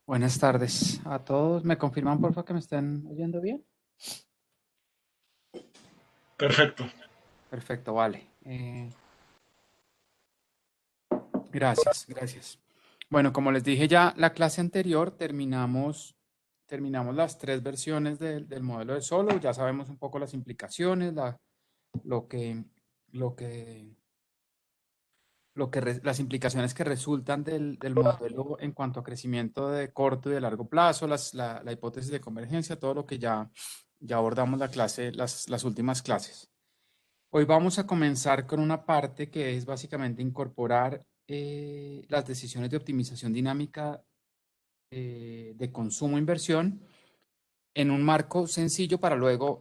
Buenas tardes a todos. ¿Me confirman, por favor, que me estén oyendo bien? Perfecto. Perfecto, vale. Gracias. Bueno, como les dije ya, la clase anterior terminamos las tres versiones del modelo de Solo. Ya sabemos un poco las implicaciones, lo que, lo que, las implicaciones que resultan del modelo en cuanto a crecimiento de corto y de largo plazo, la hipótesis de convergencia, todo lo que ya abordamos las últimas clases. Hoy vamos a comenzar con una parte que es básicamente incorporar las decisiones de optimización dinámica de consumo-inversión en un marco sencillo para luego,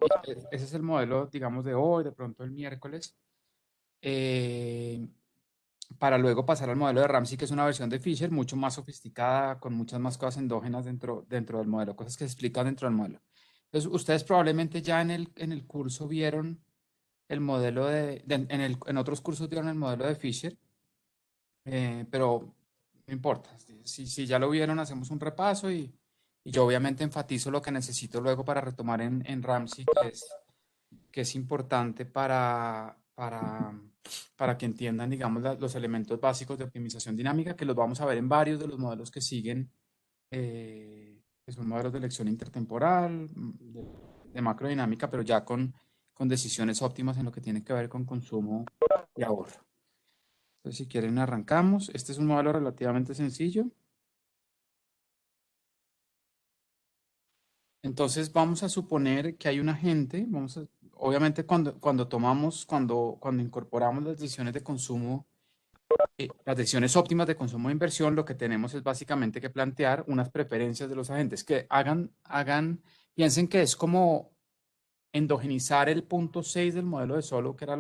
ese es el modelo, digamos, de hoy, de pronto el miércoles, eh, para luego pasar al modelo de Ramsey, que es una versión de Fisher mucho más sofisticada, con muchas más cosas endógenas dentro del modelo, cosas que se explican dentro del modelo. Entonces, ustedes probablemente ya en el curso vieron el modelo en otros cursos vieron el modelo de Fisher, pero no importa. Si ya lo vieron, hacemos un repaso y yo obviamente enfatizo lo que necesito luego para retomar en Ramsey, que es importante para que entiendan, digamos, los elementos básicos de optimización dinámica, que los vamos a ver en varios de los modelos que siguen, que son modelos de elección intertemporal, de macrodinámica, pero ya con decisiones óptimas en lo que tiene que ver con consumo y ahorro. Entonces, si quieren, arrancamos. Este es un modelo relativamente sencillo. Entonces, vamos a suponer que hay un agente, obviamente cuando incorporamos las decisiones de consumo, las decisiones óptimas de consumo e inversión, lo que tenemos es básicamente que plantear unas preferencias de los agentes que piensen que es como endogenizar el punto 6 del modelo de Solow, que era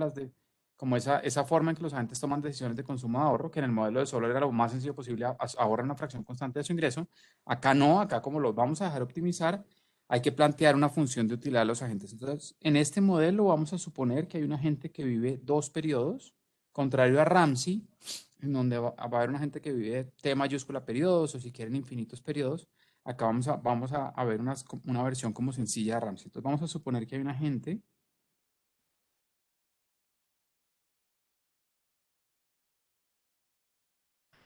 como esa forma en que los agentes toman decisiones de consumo de ahorro, que en el modelo de Solow era lo más sencillo posible, ahorra una fracción constante de su ingreso. Acá no, acá como los vamos a dejar optimizar, hay que plantear una función de utilidad de los agentes. Entonces, en este modelo vamos a suponer que hay un agente que vive dos periodos, contrario a Ramsey, en donde va a haber un agente que vive T mayúscula periodos, o si quieren infinitos periodos. Acá vamos a ver una versión como sencilla de Ramsey. Entonces vamos a suponer que hay un agente.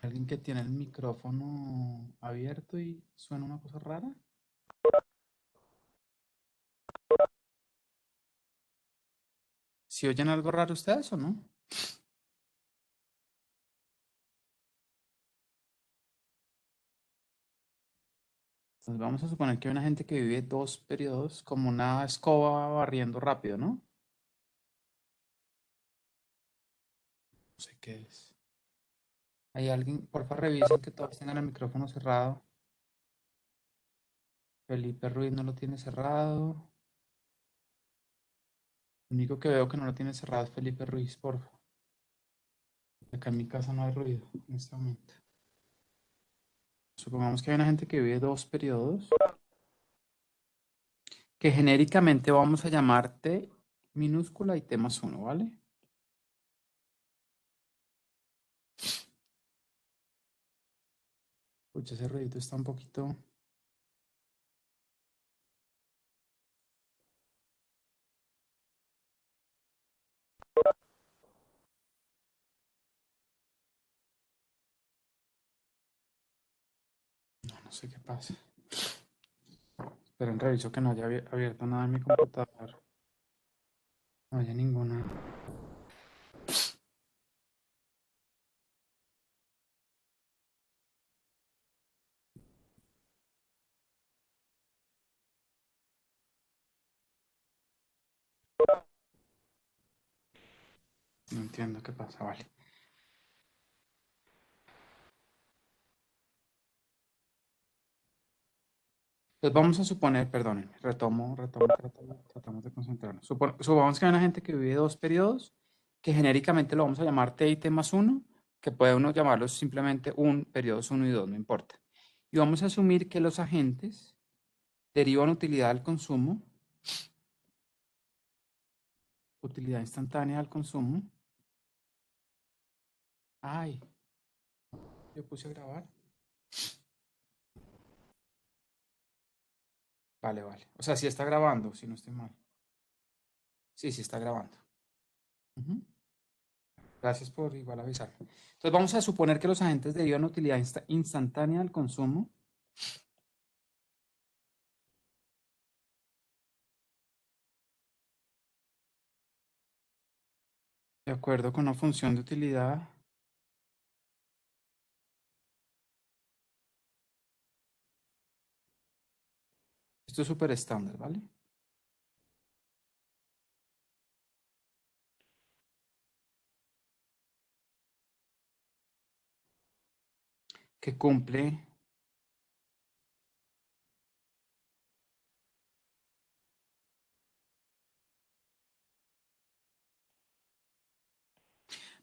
Alguien que tiene el micrófono abierto y suena una cosa rara. ¿Si oyen algo raro ustedes o no? Entonces vamos a suponer que hay una gente que vive dos periodos como una escoba barriendo rápido, ¿no? No sé qué es. ¿Hay alguien? Porfa, revisen que todos tengan el micrófono cerrado. Felipe Ruiz no lo tiene cerrado. El único que veo que no lo tiene cerrado es Felipe Ruiz, porfa. Acá en mi casa no hay ruido en este momento. Supongamos que hay una gente que vive dos periodos, que genéricamente vamos a llamar T minúscula y T más 1, ¿vale? Escucha, ese ruidito está un poquito... No sé qué pasa. Pero en reviso que no haya abierto nada en mi computador. No haya ninguna... No entiendo qué pasa, vale. Entonces vamos a suponer, perdónenme, tratamos de concentrarnos. Supongamos que hay una gente que vive dos periodos, que genéricamente lo vamos a llamar T y T más 1, que puede uno llamarlos simplemente periodos 1 y 2, no importa. Y vamos a asumir que los agentes derivan utilidad al consumo, utilidad instantánea al consumo. Ay, yo puse a grabar. Vale, vale. O sea, sí está grabando, si no estoy mal. Sí, sí está grabando. Ujú. Gracias por igual avisar. Entonces vamos a suponer que los agentes derivan utilidad instantánea al consumo de acuerdo con una función de utilidad. Esto es súper estándar, ¿vale? Que cumple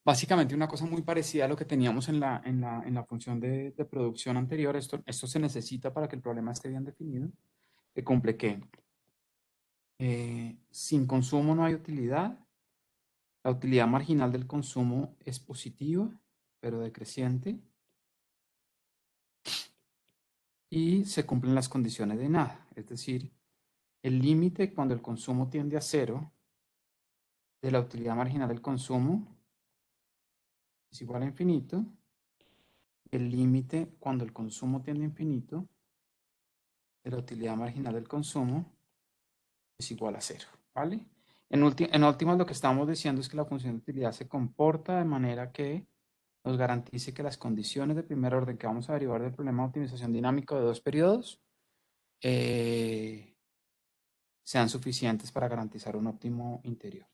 básicamente una cosa muy parecida a lo que teníamos en la función de producción anterior. Esto se necesita para que el problema esté bien definido. Que cumple que sin consumo no hay utilidad. La utilidad marginal del consumo es positiva, pero decreciente. Y se cumplen las condiciones de nada. Es decir, el límite cuando el consumo tiende a cero de la utilidad marginal del consumo es igual a infinito. El límite cuando el consumo tiende a infinito de la utilidad marginal del consumo es igual a cero, ¿vale? En últimas, lo que estamos diciendo es que la función de utilidad se comporta de manera que nos garantice que las condiciones de primer orden que vamos a derivar del problema de optimización dinámica de dos periodos sean suficientes para garantizar un óptimo interior,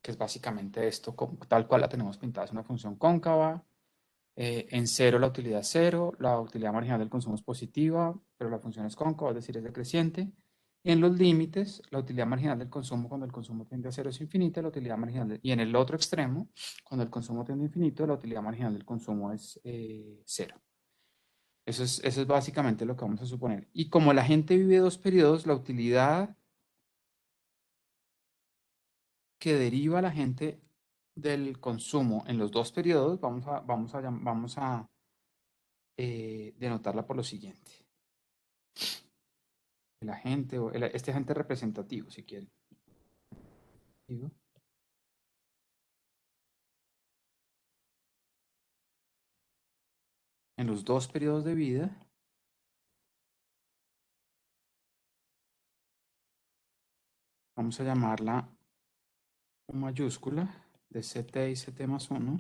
que es básicamente esto, tal cual la tenemos pintada, es una función cóncava. En cero la utilidad es cero, la utilidad marginal del consumo es positiva, pero la función es cóncava, es decir, es decreciente. Y en los límites, la utilidad marginal del consumo cuando el consumo tiende a cero es infinita, la utilidad marginal y en el otro extremo, cuando el consumo tiende a infinito, la utilidad marginal del consumo es cero. Eso es básicamente lo que vamos a suponer. Y como la gente vive dos periodos, la utilidad que deriva la gente del consumo en los dos periodos, vamos a denotarla por lo siguiente. El agente, este agente representativo, si quieren. En los dos periodos de vida, vamos a llamarla U mayúscula de CT y CT más 1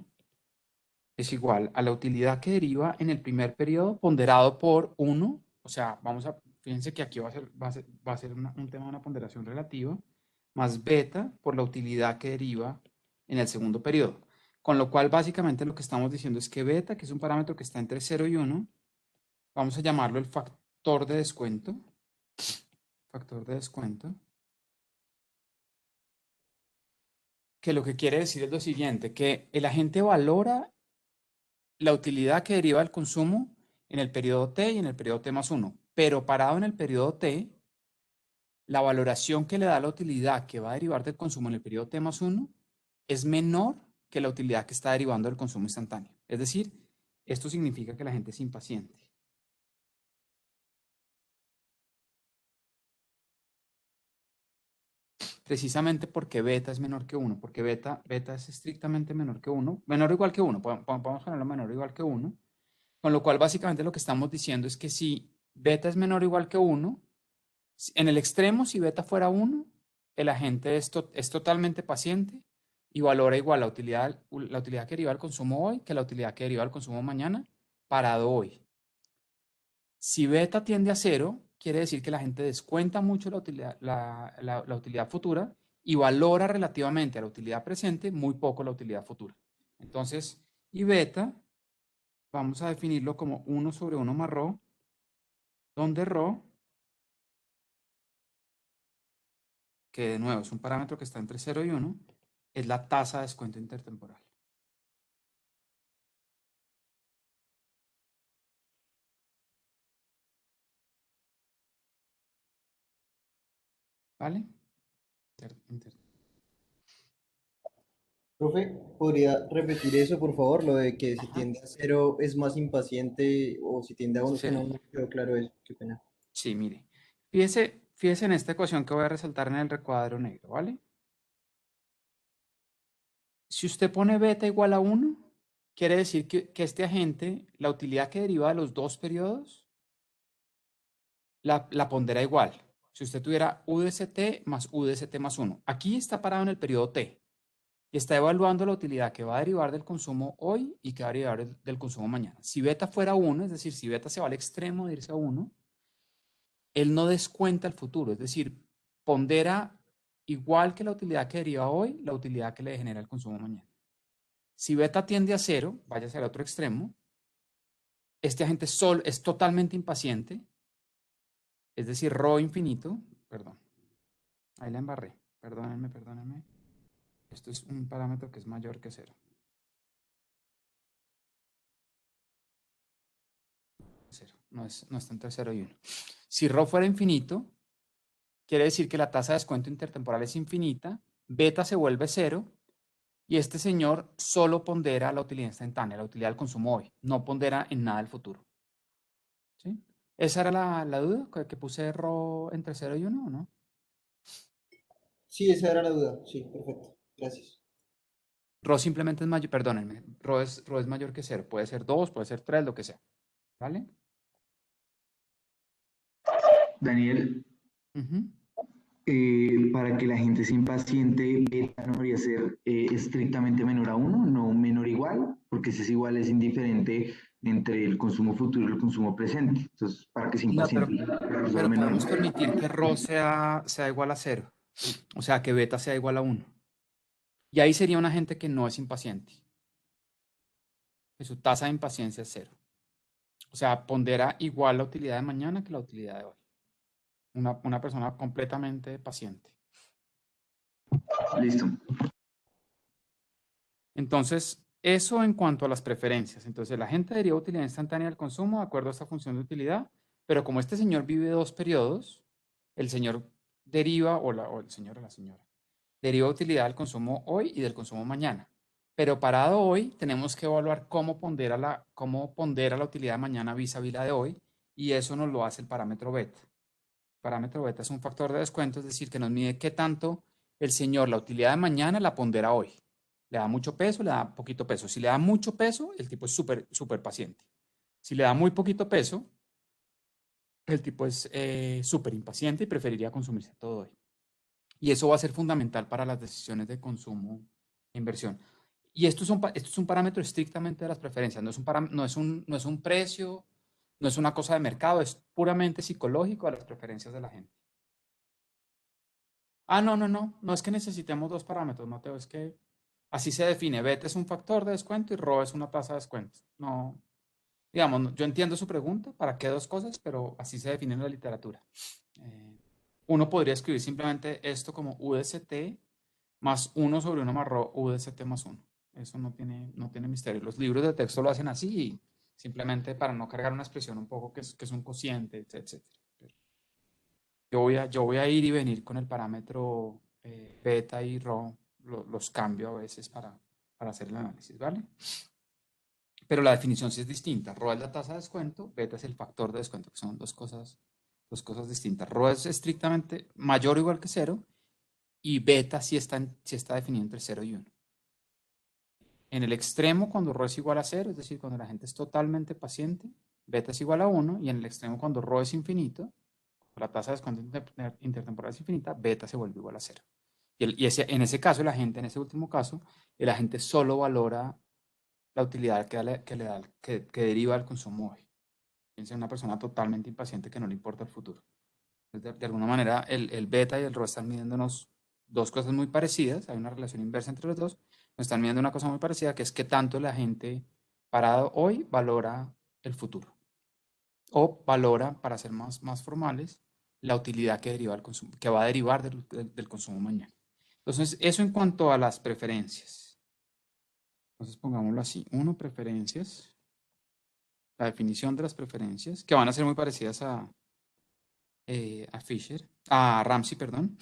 es igual a la utilidad que deriva en el primer periodo ponderado por 1. O sea, fíjense que aquí va a ser un tema de una ponderación relativa, más beta por la utilidad que deriva en el segundo periodo. Con lo cual, básicamente lo que estamos diciendo es que beta, que es un parámetro que está entre 0 y 1, vamos a llamarlo el factor de descuento. Factor de descuento. Que lo que quiere decir es lo siguiente, que el agente valora la utilidad que deriva del consumo en el periodo T y en el periodo T más 1. Pero parado en el periodo T, la valoración que le da la utilidad que va a derivar del consumo en el periodo T más 1 es menor que la utilidad que está derivando del consumo instantáneo. Es decir, esto significa que la gente es impaciente. Precisamente porque beta es menor que 1, porque beta es estrictamente menor que 1, menor o igual que 1, vamos a ponerlo menor o igual que 1, con lo cual básicamente lo que estamos diciendo es que si beta es menor o igual que 1, en el extremo, si beta fuera 1, el agente es totalmente paciente y valora igual la utilidad que deriva del consumo hoy que la utilidad que deriva del consumo mañana parado hoy. Si beta tiende a cero, quiere decir que la gente descuenta mucho la utilidad futura y valora relativamente a la utilidad presente muy poco la utilidad futura. Entonces, y beta vamos a definirlo como 1 sobre 1 más ρ, donde ρ, que de nuevo es un parámetro que está entre 0 y 1, es la tasa de descuento intertemporal. ¿Vale? Profe, ¿podría repetir eso, por favor? Lo de que si Ajá. tiende a cero es más impaciente o si tiende a uno, es Sí, que no me quedó claro eso. Qué pena. sí, mire. Fíjese en esta ecuación que voy a resaltar en el recuadro negro, ¿vale? Si usted pone beta igual a 1, quiere decir que este agente, la utilidad que deriva de los dos periodos, la pondera igual. Si usted tuviera U de ct más U de ct más 1. Aquí está parado en el periodo t y está evaluando la utilidad que va a derivar del consumo hoy y que va a derivar del consumo mañana. Si beta fuera 1, es decir, si beta se va al extremo de irse a 1, él no descuenta el futuro, es decir, pondera igual que la utilidad que deriva hoy, la utilidad que le genera el consumo mañana. Si beta tiende a 0, vaya hacia el otro extremo, este agente sol es totalmente impaciente, es decir, ρ infinito, perdón, ahí la embarré, perdónenme. Esto es un parámetro que es mayor que 0. No está entre 0 y 1. Si ρ fuera infinito, quiere decir que la tasa de descuento intertemporal es infinita, beta se vuelve 0 y este señor solo pondera la utilidad instantánea, la utilidad del consumo hoy, no pondera en nada el futuro. ¿Sí? ¿Esa era la duda que puse ρ entre 0 y 1 o no? Sí, esa era la duda. Sí, perfecto. Gracias. Rho simplemente es mayor, perdónenme, Rho es mayor que 0. Puede ser 2, puede ser 3, lo que sea. ¿Vale? Daniel, Ujú. para que la gente sea impaciente, beta no debería ser estrictamente menor a uno, no menor igual, porque si es igual es indiferente entre el consumo futuro y el consumo presente. Entonces, para que sea No, impaciente, que sea pero menor. podemos permitir que Rho sea igual a 0. O sea, que beta sea igual a 1. Y ahí sería una gente que no es impaciente, que su tasa de impaciencia es 0. O sea, pondera igual la utilidad de mañana que la utilidad de hoy. Una persona completamente paciente. Listo. Entonces, eso en cuanto a las preferencias. Entonces, la gente deriva utilidad instantánea del consumo de acuerdo a esta función de utilidad, pero como este señor vive dos periodos, el señor deriva, o el señor o la señora, deriva utilidad del consumo hoy y del consumo mañana. Pero parado hoy, tenemos que evaluar cómo pondera la utilidad de mañana vis a vis la de hoy, y eso nos lo hace el parámetro beta. El parámetro beta es un factor de descuento, es decir, que nos mide qué tanto el señor la utilidad de mañana la pondera hoy. Le da mucho peso, le da poquito peso. Si le da mucho peso, el tipo es súper paciente. Si le da muy poquito peso, el tipo es súper impaciente y preferiría consumirse todo hoy. Y eso va a ser fundamental para las decisiones de consumo e inversión. Y esto es un parámetro estrictamente de las preferencias, no es un precio, no es una cosa de mercado, es puramente psicológico de las preferencias de la gente. Ah, no es que necesitemos dos parámetros, Mateo, es que así se define. Beta es un factor de descuento y ρ es una tasa de descuento. No, digamos, yo entiendo su pregunta, ¿para qué dos cosas? Pero así se define en la literatura. Eh, Uno podría escribir simplemente esto como U de ct más 1 sobre 1 más ρ U de ct más 1. Eso no tiene misterio. Los libros de texto lo hacen así y simplemente para no cargar una expresión un poco que es un cociente, etc. Yo voy a ir y venir con el parámetro beta y ρ, los cambio a veces para hacer el análisis, ¿vale? Pero la definición sí es distinta. Rho es la tasa de descuento, beta es el factor de descuento, que son dos cosas distintas. Rho es estrictamente mayor o igual que 0 y beta sí está definido entre 0 y 1. En el extremo, cuando ρ es igual a 0, es decir, cuando la gente es totalmente paciente, beta es igual a 1, y en el extremo, cuando ρ es infinito, la tasa de descuento intertemporal es infinita, beta se vuelve igual a 0. En ese caso, en ese último caso, el agente solo valora la utilidad que deriva del consumo hoy. Piensa en una persona totalmente impaciente que no le importa el futuro. Entonces, de alguna manera, el beta y el rho están midiéndonos dos cosas muy parecidas. Hay una relación inversa entre los dos. Nos están midiendo una cosa muy parecida, que es qué tanto la gente parado hoy, valora el futuro. O valora, para ser más formales, la utilidad que deriva del consumo, que va a derivar del consumo mañana. Entonces, eso en cuanto a las preferencias. Entonces, pongámoslo así. Uno, preferencias. La definición de las preferencias, que van a ser muy parecidas a Ramsey, perdón.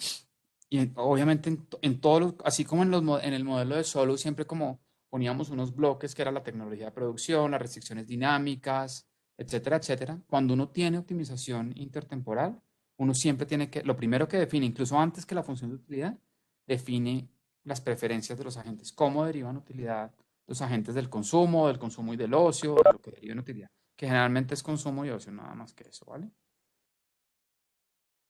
Y obviamente en todos los, así como en el modelo de Solow, siempre como poníamos unos bloques que era la tecnología de producción, las restricciones dinámicas, etcétera, etcétera. Cuando uno tiene optimización intertemporal, uno siempre tiene que, lo primero que define, incluso antes que la función de utilidad, define las preferencias de los agentes, cómo derivan utilidad los agentes del consumo y del ocio, de lo que derivan utilidad, que generalmente es consumo y ocio, nada más que eso, ¿vale?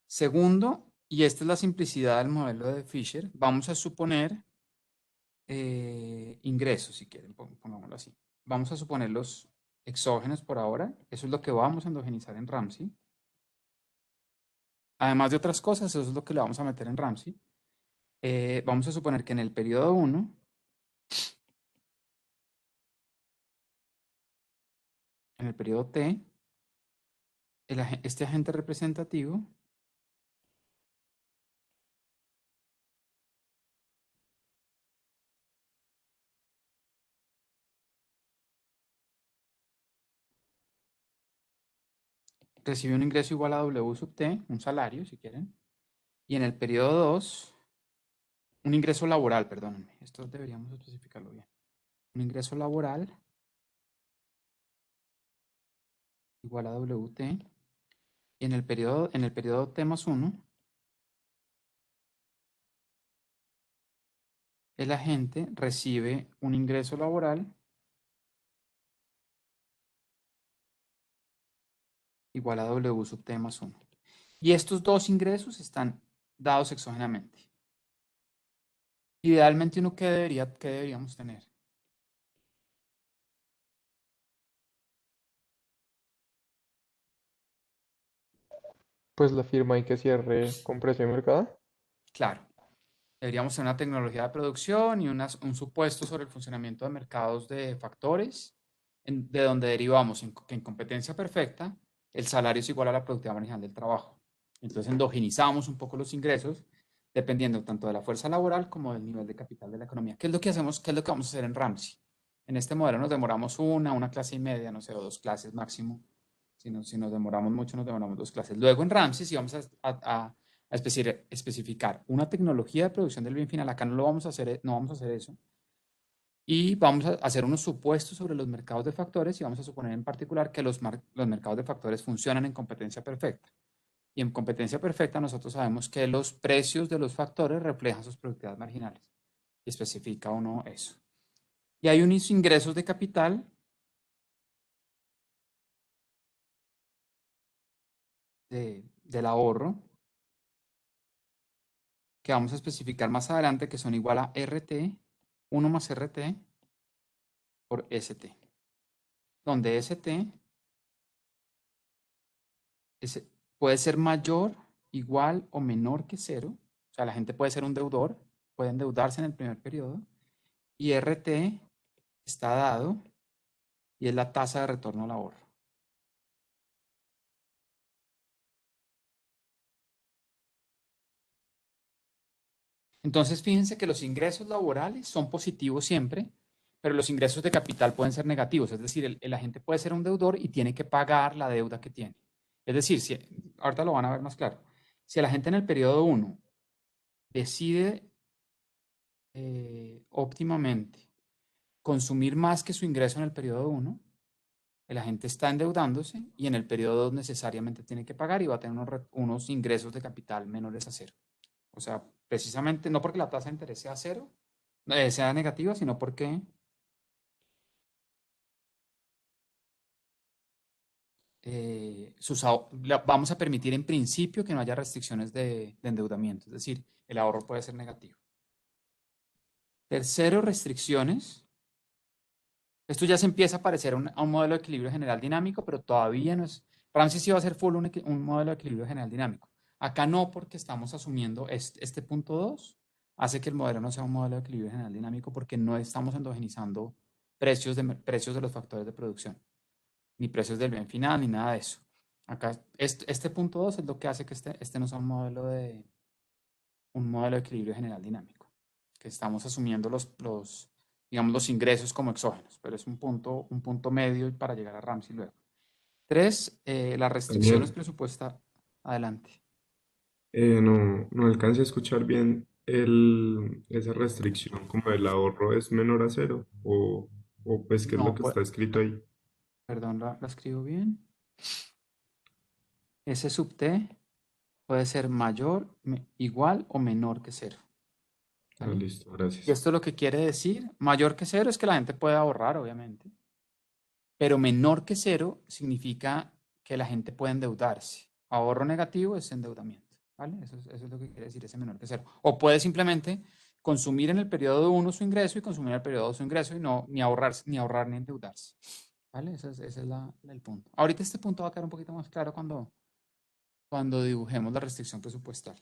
Segundo, y esta es la simplicidad del modelo de Fisher, vamos a suponer ingresos, si quieren, pongámoslo así. Vamos a suponer los exógenos por ahora, eso es lo que vamos a endogenizar en Ramsey. Además de otras cosas, eso es lo que le vamos a meter en Ramsey. Vamos a suponer que en el periodo 1, en el periodo T, este agente representativo recibe un ingreso igual a W sub T, un salario, si quieren. Y en el periodo 2, un ingreso laboral, perdónenme, esto deberíamos especificarlo bien. Un ingreso laboral igual a WT. Y en el periodo T más 1, el agente recibe un ingreso laboral igual a W sub T más 1. Y estos dos ingresos están dados exógenamente. Idealmente, ¿qué deberíamos tener? Pues la firma y que cierre con precio de mercado. Claro, deberíamos tener una tecnología de producción y un supuesto sobre el funcionamiento de mercados de factores, de donde derivamos que en competencia perfecta el salario es igual a la productividad marginal del trabajo. Entonces endogenizamos un poco los ingresos dependiendo tanto de la fuerza laboral como del nivel de capital de la economía. ¿Qué es lo que hacemos? ¿Qué es lo que vamos a hacer en Ramsey? En este modelo nos demoramos una clase y media, no sé, o 2 clases máximo. Si nos demoramos mucho, nos demoramos 2 clases. Luego en Ramsey, si vamos a especificar una tecnología de producción del bien final, acá no vamos a hacer eso. Y vamos a hacer unos supuestos sobre los mercados de factores y vamos a suponer en particular que los mercados de factores funcionan en competencia perfecta. Y en competencia perfecta nosotros sabemos que los precios de los factores reflejan sus productividades marginales. Y especifica uno eso. Y hay unos ingresos de capital del ahorro que vamos a especificar más adelante que son igual a RT, 1 más RT por ST. Donde ST puede ser mayor, igual o menor que 0. O sea, la gente puede ser un deudor, puede endeudarse en el primer periodo. Y RT está dado y es la tasa de retorno al ahorro. Entonces, fíjense que los ingresos laborales son positivos siempre, pero los ingresos de capital pueden ser negativos. Es decir, el agente puede ser un deudor y tiene que pagar la deuda que tiene. Es decir, ahorita lo van a ver más claro. Si el agente en el periodo 1 decide óptimamente consumir más que su ingreso en el periodo 1, el agente está endeudándose y en el periodo 2 necesariamente tiene que pagar y va a tener unos ingresos de capital menores a 0. O sea, precisamente no porque la tasa de interés sea 0, sea negativa, sino porque vamos a permitir en principio que no haya restricciones de endeudamiento, es decir, el ahorro puede ser negativo. Tercero, restricciones. Esto ya se empieza a parecer a un modelo de equilibrio general dinámico, pero todavía no es. Ramsey sí va a ser full un modelo de equilibrio general dinámico. Acá no, porque estamos asumiendo este punto 2, hace que el modelo no sea un modelo de equilibrio general dinámico porque no estamos endogenizando precios de los factores de producción, ni precios del bien final, ni nada de eso. Acá, este punto 2 es lo que hace que este no sea un modelo de equilibrio general dinámico, que estamos asumiendo digamos, los ingresos como exógenos, pero es un punto medio para llegar a Ramsey luego. 3, las restricciones Daniel, presupuestarias. Adelante. no alcancé a escuchar bien esa restricción, como el ahorro es menor a cero, o pues qué es lo No, que pues, está escrito ahí. perdón, la escribo bien. Ese sub T puede ser mayor, igual o menor que cero. Ah, ¿Vale? listo, Y gracias. esto lo que quiere decir, mayor que cero es que la gente puede ahorrar, obviamente, pero menor que cero significa que la gente puede endeudarse. Ahorro negativo es endeudamiento, ¿vale? Eso es lo que quiere decir ese menor que cero. O puede simplemente consumir en el periodo 1 su ingreso y consumir en el periodo 2 su ingreso y no ni ahorrar ni endeudarse, ¿vale? Ese es el punto. Ahorita este punto va a quedar un poquito más claro cuando dibujemos la restricción presupuestal.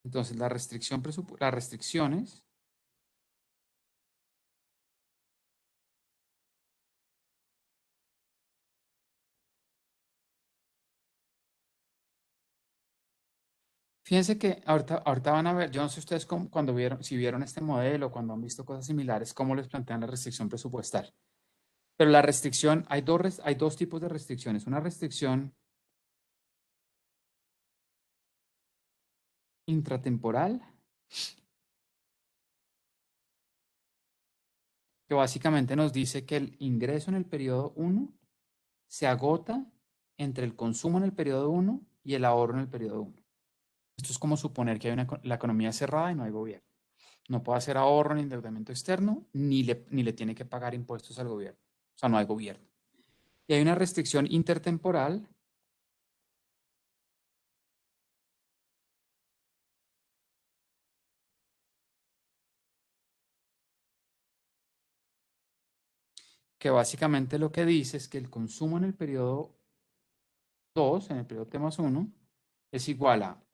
Entonces, las restricciones fíjense que ahorita van a ver, yo no sé ustedes cuando si vieron este modelo, cuando han visto cosas similares, cómo les plantean la restricción presupuestal. Pero la restricción, hay dos tipos de restricciones. Una restricción intratemporal, que básicamente nos dice que el ingreso en el periodo 1 se agota entre el consumo en el periodo 1 y el ahorro en el periodo 1. Esto es como suponer que la economía es cerrada y no hay gobierno. No puede hacer ahorro ni endeudamiento externo, ni le tiene que pagar impuestos al gobierno. O sea, no hay gobierno. Y hay una restricción intertemporal que básicamente lo que dice es que el consumo en el periodo 2, en el periodo T más 1, es igual a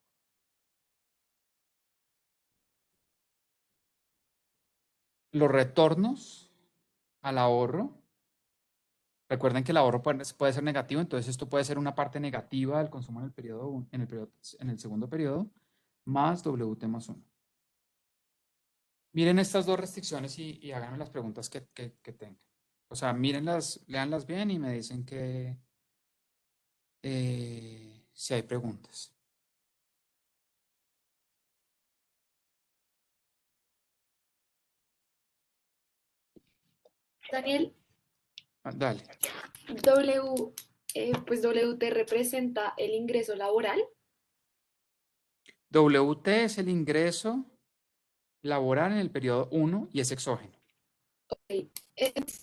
los retornos al ahorro. Recuerden que el ahorro puede ser negativo, entonces esto puede ser una parte negativa del consumo en el periodo, en el segundo periodo, más WT más 1. Miren estas dos restricciones y háganme las preguntas que tengan. O sea, mírenlas, léanlas bien y me dicen que si hay preguntas. Daniel, Dale. pues WT representa el ingreso laboral. WT es el ingreso laboral en el periodo 1 y es exógeno.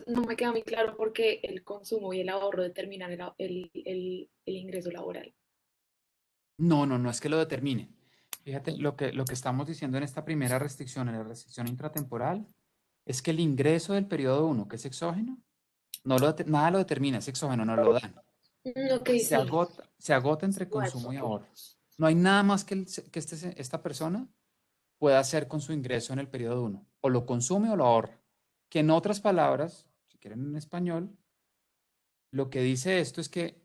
No me queda muy claro porque el consumo y el ahorro determinan el ingreso laboral. No es que lo determine. Fíjate, lo que estamos diciendo en esta primera restricción, en la restricción intratemporal, es que el ingreso del periodo 1, que es exógeno, nada lo determina, es exógeno, no lo dan. Ok, sí. Se agota entre Igual. consumo y ahorro. No hay nada más que esta persona pueda hacer con su ingreso en el periodo 1. O lo consume o lo ahorra. Que en otras palabras, si quieren en español, lo que dice esto es que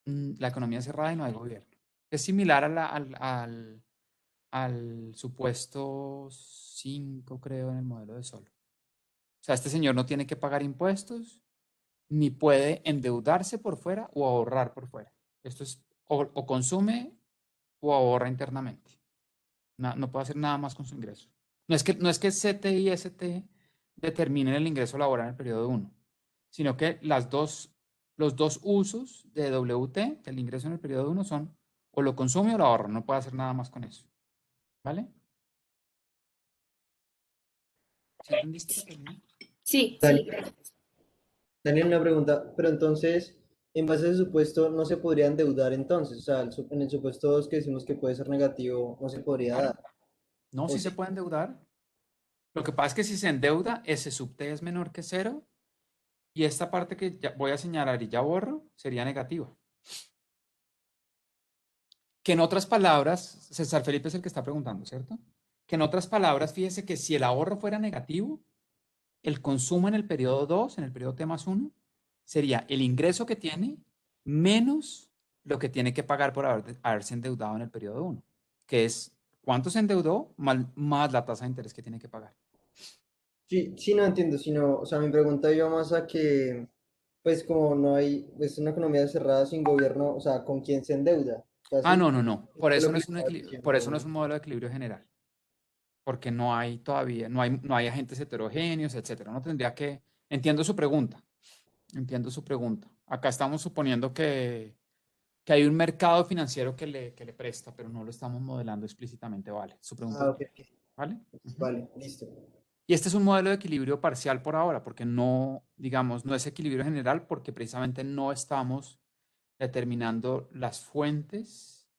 la economía es cerrada y no hay gobierno. Es similar al supuesto 5, creo, en el modelo de Solo. O sea, este señor no tiene que pagar impuestos, ni puede endeudarse por fuera o ahorrar por fuera. Esto es o consume o ahorra internamente. No puede hacer nada más con su ingreso. No es que CT y ST determinen el ingreso laboral en el periodo 1, sino que los dos usos de WT, del ingreso en el periodo 1, son o lo consume o lo ahorra. No puede hacer nada más con eso. ¿Vale? ¿Sí entendiste, Catalina? Sí, Daniel, sí, gracias. Daniel, una pregunta, pero entonces, en base a ese supuesto, no se podría endeudar entonces, o sea, en el supuesto 2 que decimos que puede ser negativo, no se podría Claro. dar, No, o sí se sí. puede endeudar. Lo que pasa es que si se endeuda, ese sub T es menor que cero y esta parte que voy a señalar y ya borro sería negativa. Que en otras palabras, César Felipe es el que está preguntando, ¿cierto? Que en otras palabras, fíjese que si el ahorro fuera negativo, el consumo en el periodo 2, en el periodo T más 1, sería el ingreso que tiene menos lo que tiene que pagar por haberse endeudado en el periodo 1, que es cuánto se endeudó más la tasa de interés que tiene que pagar. Sí, sí, no entiendo, sino, o sea, mi pregunta iba más a que, pues como no hay, es una economía cerrada sin gobierno, o sea, ¿con quién se endeuda? O sea, Ah, sí, no. Por es eso lo no que es un estaba por eso no diciendo. es un modelo de equilibrio general, porque no hay todavía, no hay agentes heterogéneos, etcétera. Uno tendría que, entiendo su pregunta, entiendo su pregunta. Acá estamos suponiendo que hay un mercado financiero que le presta, pero no lo estamos modelando explícitamente, ¿vale? Su pregunta Ah, es ok, válida, ok. ¿vale? Ujú. Vale, listo. Y este es un modelo de equilibrio parcial por ahora, porque no, digamos, no es equilibrio general, porque precisamente no estamos determinando las fuentes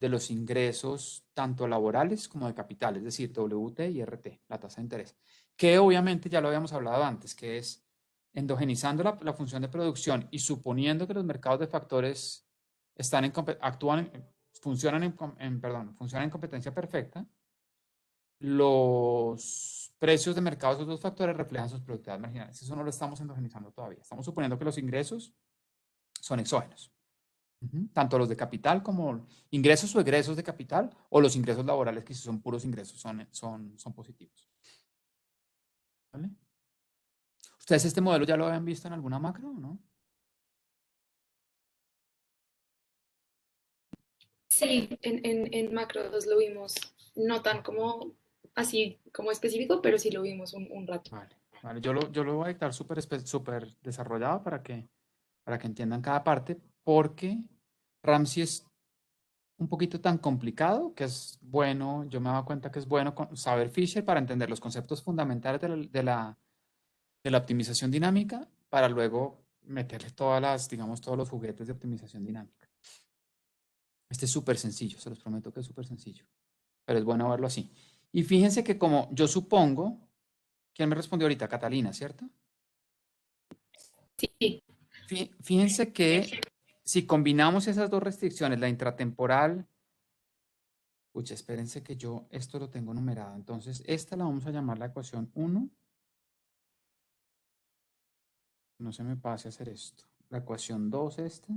de los ingresos tanto laborales como de capital, es decir, WT y RT, la tasa de interés, que obviamente ya lo habíamos hablado antes, que es endogenizando la función de producción y suponiendo que los mercados de factores están funcionan en competencia perfecta, los precios de mercado de esos dos factores reflejan sus productividades marginales. Eso no lo estamos endogenizando todavía. Estamos suponiendo que los ingresos son exógenos. Tanto los de capital como ingresos o egresos de capital o los ingresos laborales que si son puros ingresos son positivos. ¿Vale? ¿Ustedes este modelo ya lo habían visto en alguna macro o no? Sí, en macros lo vimos, no tan como así como específico, pero sí lo vimos un rato. Vale. Yo lo voy a dictar súper desarrollado para que entiendan cada parte, porque Ramsey es un poquito tan complicado que es bueno, yo me he dado cuenta que es bueno saber Fisher para entender los conceptos fundamentales de la optimización dinámica para luego meterle digamos, todos los juguetes de optimización dinámica. Este es súper sencillo, se los prometo que es súper sencillo, pero es bueno verlo así. Y fíjense que como yo supongo, ¿quién me respondió ahorita? Catalina, ¿cierto? Sí, Fíjense que si combinamos esas dos restricciones, la intratemporal, pucha, espérense que yo esto lo tengo numerado. Entonces, esta la vamos a llamar la ecuación 1. No se me pase a hacer esto. La ecuación 2 esta.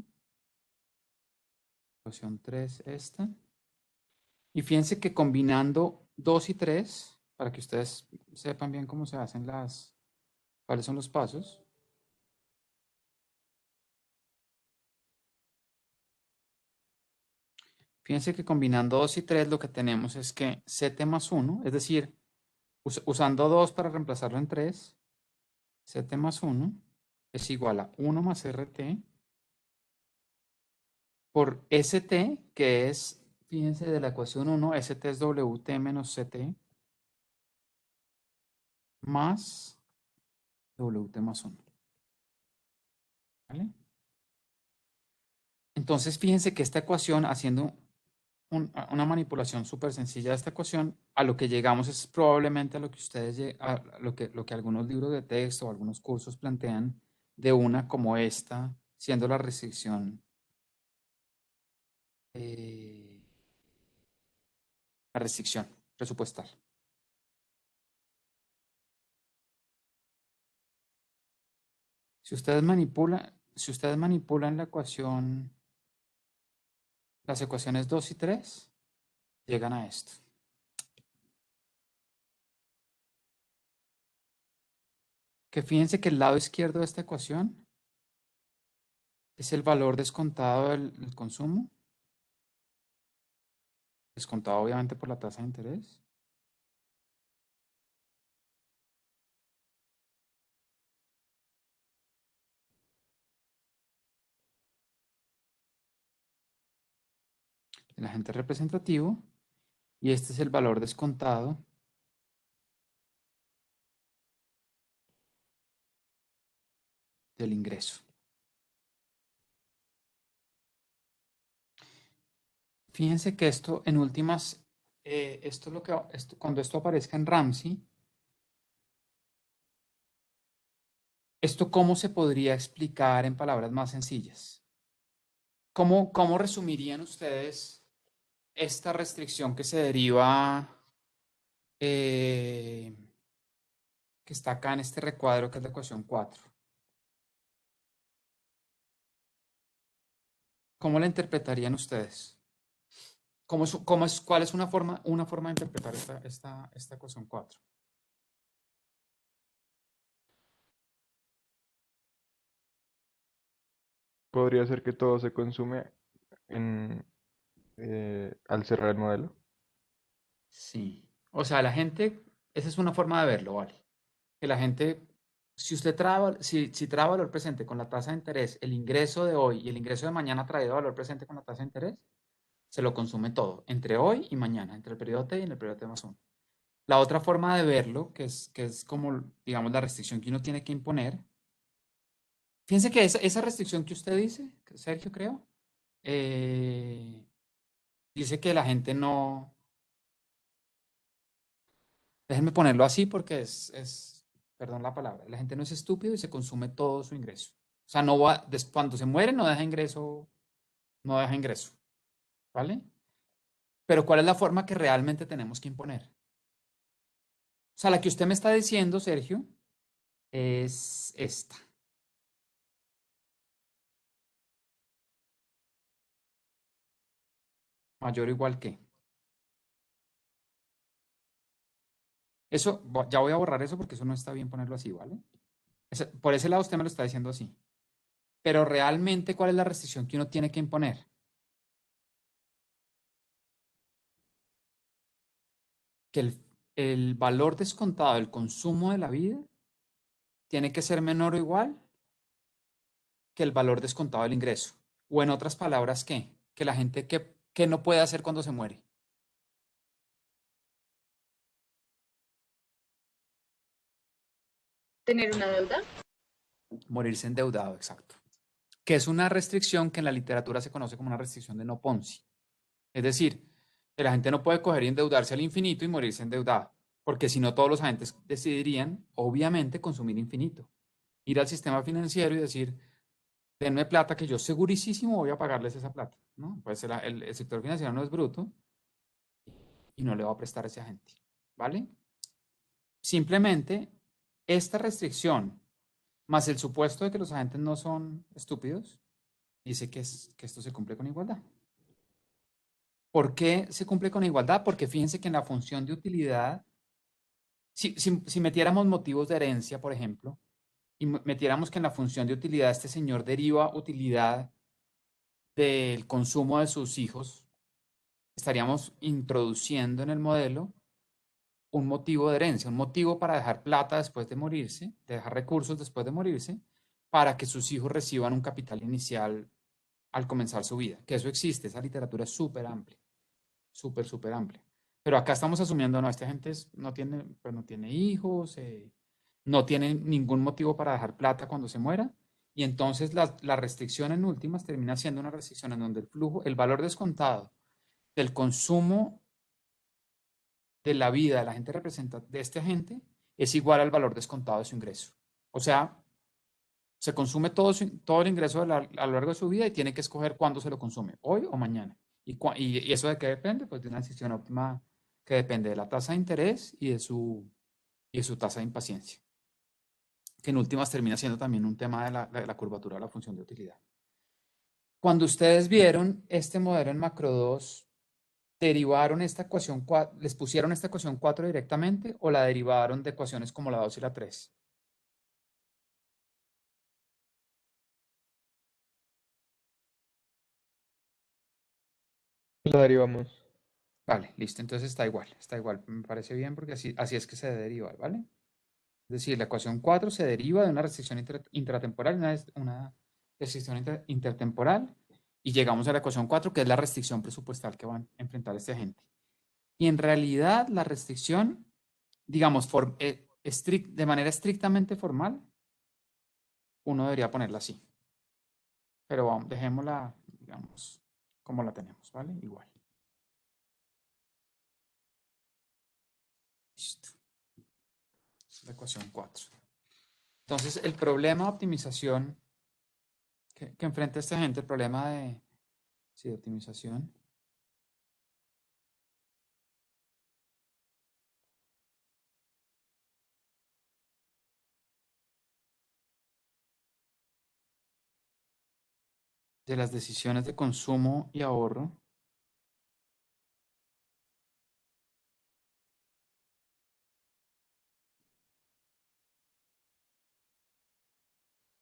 Ecuación 3 esta. Y fíjense que combinando 2 y 3, para que ustedes sepan bien cómo se hacen cuáles son los pasos. Fíjense que combinando 2 y 3 lo que tenemos es que CT más 1, es decir, usando 2 para reemplazarlo en 3, CT más 1 es igual a 1 más RT por ST, que es, fíjense, de la ecuación 1, ST es WT menos CT más WT más 1. ¿Vale? Entonces, fíjense que esta ecuación, haciendo una manipulación súper sencilla de esta ecuación, a lo que llegamos es probablemente a lo que ustedes, a lo que algunos libros de texto o algunos cursos plantean de una como esta, siendo eh, la restricción presupuestal. Si ustedes manipulan las ecuaciones 2 y 3, llegan a esto. Que fíjense que el lado izquierdo de esta ecuación es el valor descontado del consumo, descontado obviamente por la tasa de interés. El agente representativo, y este es el valor descontado del ingreso. Fíjense que esto, en últimas, cuando esto aparezca en Ramsey, ¿esto cómo se podría explicar en palabras más sencillas? ¿Cómo resumirían ustedes esta restricción que se deriva que está acá en este recuadro, que es la ecuación 4. ¿Cómo la interpretarían ustedes? ¿Cuál es una forma de interpretar esta ecuación 4? Podría ser que todo se consume al cerrar el modelo. Sí. O sea, la gente, esa es una forma de verlo, ¿vale? Que la gente, si usted trae valor presente con la tasa de interés, el ingreso de hoy y el ingreso de mañana traído valor presente con la tasa de interés, se lo consume todo, entre hoy y mañana, entre el periodo T y el periodo T más 1. La otra forma de verlo, que es como, digamos, la restricción que uno tiene que imponer, fíjense que esa restricción que usted dice, Sergio, creo, eh, dice que la gente no, déjenme ponerlo así porque perdón la palabra, la gente no es estúpido y se consume todo su ingreso. O sea, cuando se muere no deja ingreso, no deja ingreso, ¿vale? Pero ¿cuál es la forma que realmente tenemos que imponer? O sea, la que usted me está diciendo, Sergio, es esta. Mayor o igual que. Eso, ya voy a borrar eso porque eso no está bien ponerlo así, ¿vale? Por ese lado usted me lo está diciendo así. Pero realmente, ¿cuál es la restricción que uno tiene que imponer? Que el valor descontado del consumo de la vida tiene que ser menor o igual que el valor descontado del ingreso. O en otras palabras, ¿qué? Que la gente, ¿qué no puede hacer cuando se muere? ¿Tener una deuda? Morirse endeudado, exacto. Que es una restricción que en la literatura se conoce como una restricción de no Ponzi. Es decir, que la gente no puede coger y endeudarse al infinito y morirse endeudado, porque si no todos los agentes decidirían, obviamente, consumir infinito. Ir al sistema financiero y decir, denme plata que yo segurísimo voy a pagarles esa plata, ¿no? Pues el sector financiero no es bruto y no le va a prestar a ese agente, ¿vale? Simplemente esta restricción, más el supuesto de que los agentes no son estúpidos, dice que esto se cumple con igualdad. ¿Por qué se cumple con igualdad? Porque fíjense que en la función de utilidad, si metiéramos motivos de herencia, por ejemplo, y metiéramos que en la función de utilidad este señor deriva utilidad del consumo de sus hijos, estaríamos introduciendo en el modelo un motivo de herencia, un motivo para dejar plata después de morirse, de dejar recursos después de morirse, para que sus hijos reciban un capital inicial al comenzar su vida. Que eso existe, esa literatura es súper amplia, súper amplia. Pero acá estamos asumiendo, no, esta gente no tiene, pues no tiene hijos, no tiene ningún motivo para dejar plata cuando se muera, y entonces la restricción en últimas termina siendo una restricción en donde el flujo, el valor descontado del consumo de la vida de la gente representante de este agente es igual al valor descontado de su ingreso. O sea, se consume todo el ingreso a lo largo de su vida y tiene que escoger cuándo se lo consume, hoy o mañana. ¿Y eso de qué depende? Pues de una decisión óptima que depende de la tasa de interés y de su tasa de impaciencia, que en últimas termina siendo también un tema de la curvatura de la función de utilidad. Cuando ustedes vieron este modelo en Macro 2, ¿derivaron esta ecuación 4, les pusieron esta ecuación 4 directamente o la derivaron de ecuaciones como la 2 y la 3? La derivamos. Vale, listo, entonces está igual, me parece bien porque así es que se deriva, ¿vale? Es decir, la ecuación 4 se deriva de una restricción intratemporal, una restricción intertemporal, y llegamos a la ecuación 4, que es la restricción presupuestal que van a enfrentar este agente. Y en realidad la restricción, digamos, de manera estrictamente formal, uno debería ponerla así. Pero vamos, dejémosla, digamos, como la tenemos, ¿vale? Igual. Listo. La ecuación 4. Entonces, el problema de optimización que enfrenta esta gente, el problema de optimización, de las decisiones de consumo y ahorro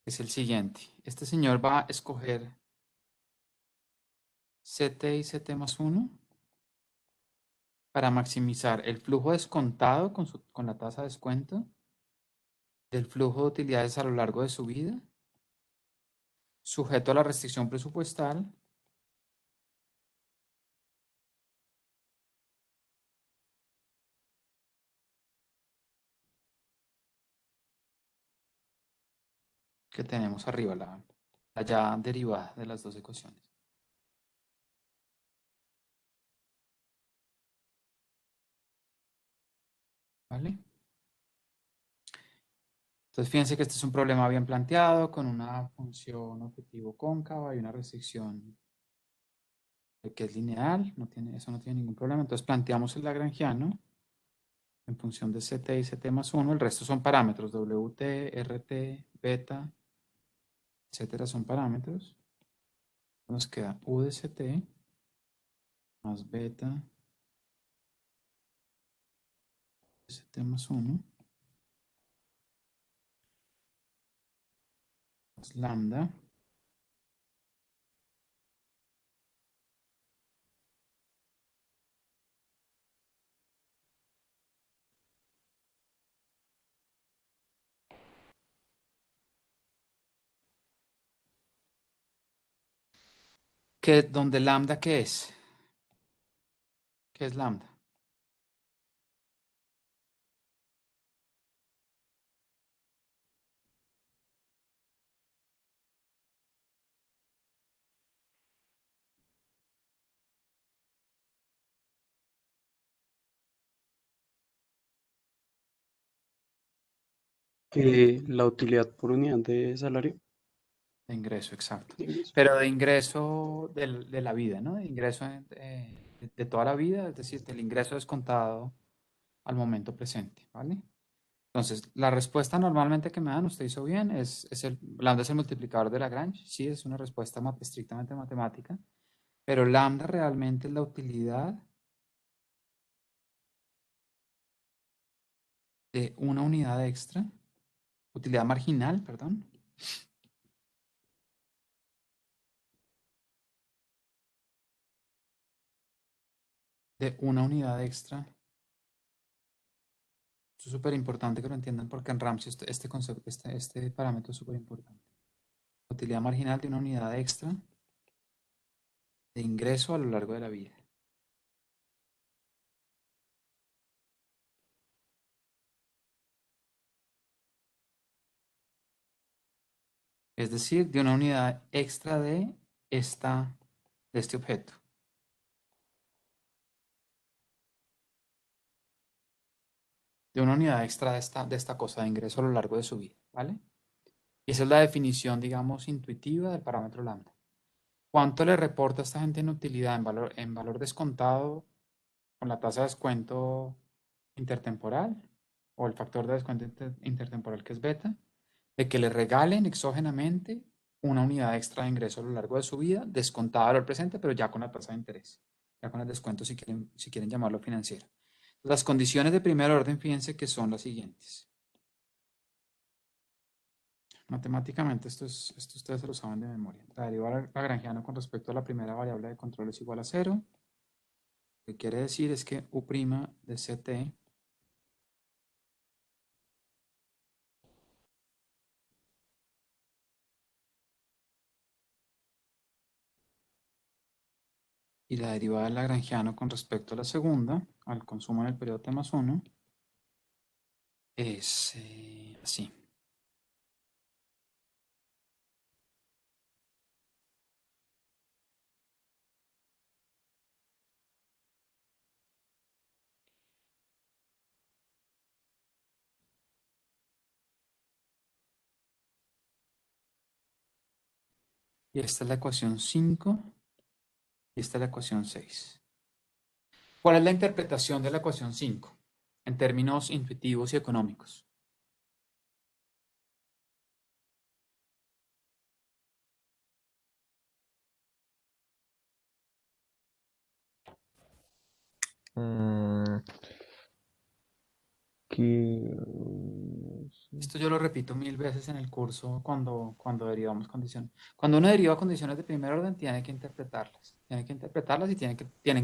es el siguiente. Este señor va a escoger CT y CT más 1 para maximizar el flujo descontado con la tasa de descuento del flujo de utilidades a lo largo de su vida, sujeto a la restricción presupuestal, que tenemos arriba, la ya derivada de las dos ecuaciones. ¿Vale? Entonces fíjense que este es un problema bien planteado con una función objetivo cóncava y una restricción que es lineal, eso no tiene ningún problema. Entonces planteamos el lagrangiano en función de CT y CT más 1. El resto son parámetros, WT, RT, beta, etcétera, son parámetros. Nos queda U de CT más beta de CT más 1 más lambda donde lambda, ¿qué es? ¿Qué es lambda? La utilidad por unidad de salario De ingreso, exacto. de ingreso. Pero de ingreso de la vida, ¿no? De ingreso de toda la vida, es decir, del ingreso descontado al momento presente, ¿vale? Entonces, la respuesta normalmente que me dan, usted hizo bien, lambda es el multiplicador de Lagrange, sí, es una respuesta estrictamente matemática, pero lambda realmente es la utilidad de una unidad extra, utilidad marginal, perdón, de una unidad extra. Esto es súper importante que lo entiendan porque en Ramsey este concepto, este parámetro es súper importante. Utilidad marginal de una unidad extra de ingreso a lo largo de la vida. Es decir, de una unidad extra de este objeto. De una unidad extra de esta cosa de ingreso a lo largo de su vida, ¿vale? Y esa es la definición, digamos, intuitiva del parámetro lambda. ¿Cuánto le reporta a esta gente en utilidad en valor descontado con la tasa de descuento intertemporal o el factor de descuento intertemporal que es beta? De que le regalen exógenamente una unidad extra de ingreso a lo largo de su vida, descontada al presente, pero ya con la tasa de interés, ya con el descuento si quieren llamarlo financiero. Las condiciones de primer orden, fíjense que son las siguientes. Matemáticamente, esto ustedes se lo saben de memoria. La derivada lagrangiana con respecto a la primera variable de control es igual a 0. Lo que quiere decir es que U' de CT y la derivada del lagrangiano con respecto a la segunda, al consumo en el periodo T más 1, es así. Y esta es la ecuación 5 y esta es la ecuación 6. ¿Cuál es la interpretación de la ecuación 5 en términos intuitivos y económicos? Mm, que... Esto yo lo repito 1000 veces en el curso cuando derivamos condiciones. Cuando uno deriva condiciones de primer orden, tiene que interpretarlas. Tiene que interpretarlas y tienen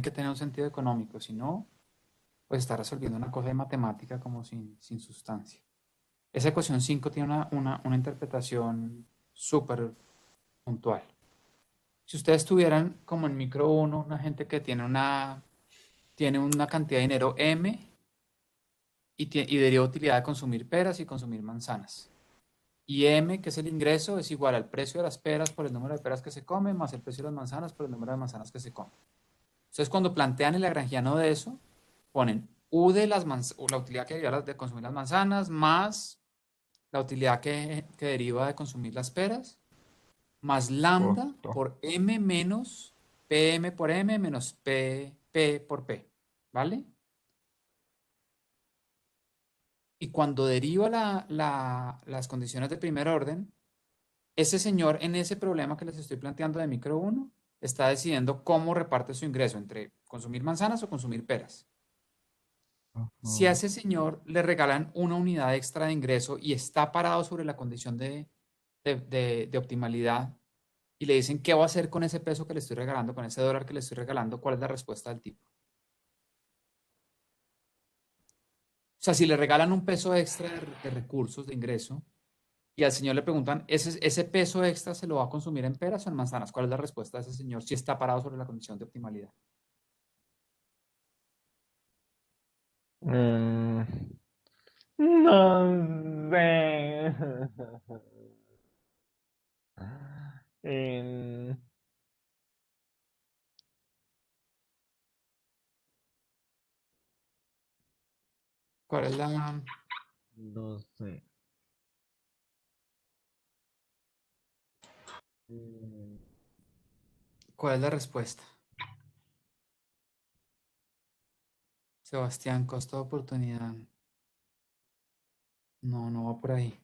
que tener un sentido económico. Si no, pues está resolviendo una cosa de matemática como sin sustancia. Esa ecuación 5 tiene una interpretación súper puntual. Si ustedes tuvieran como en micro 1 una gente que tiene una cantidad de dinero M y deriva utilidad de consumir peras y consumir manzanas. Y M, que es el ingreso, es igual al precio de las peras por el número de peras que se comen, más el precio de las manzanas por el número de manzanas que se comen. Entonces, cuando plantean el lagrangiano de eso, ponen U de la utilidad que deriva de consumir las manzanas, más la utilidad que deriva de consumir las peras, más lambda Costo. por M menos PM por M menos P por P. ¿Vale? Y cuando deriva las condiciones de primer orden, ese señor en ese problema que les estoy planteando de micro 1 está decidiendo cómo reparte su ingreso entre consumir manzanas o consumir peras. Si a ese señor le regalan una unidad extra de ingreso y está parado sobre la condición de optimalidad y le dicen qué va a hacer con ese peso que le estoy regalando, con ese dólar que le estoy regalando, ¿cuál es la respuesta del tipo? O sea, si le regalan un peso extra de recursos, de ingreso, y al señor le preguntan, ¿ese peso extra se lo va a consumir en peras o en manzanas? ¿Cuál es la respuesta de ese señor si está parado sobre la condición de optimalidad? Mm, no sé. En- ¿Cuál es la, No sé. Mm, cuál es la respuesta? Sebastián, costo de oportunidad. No, no va por ahí.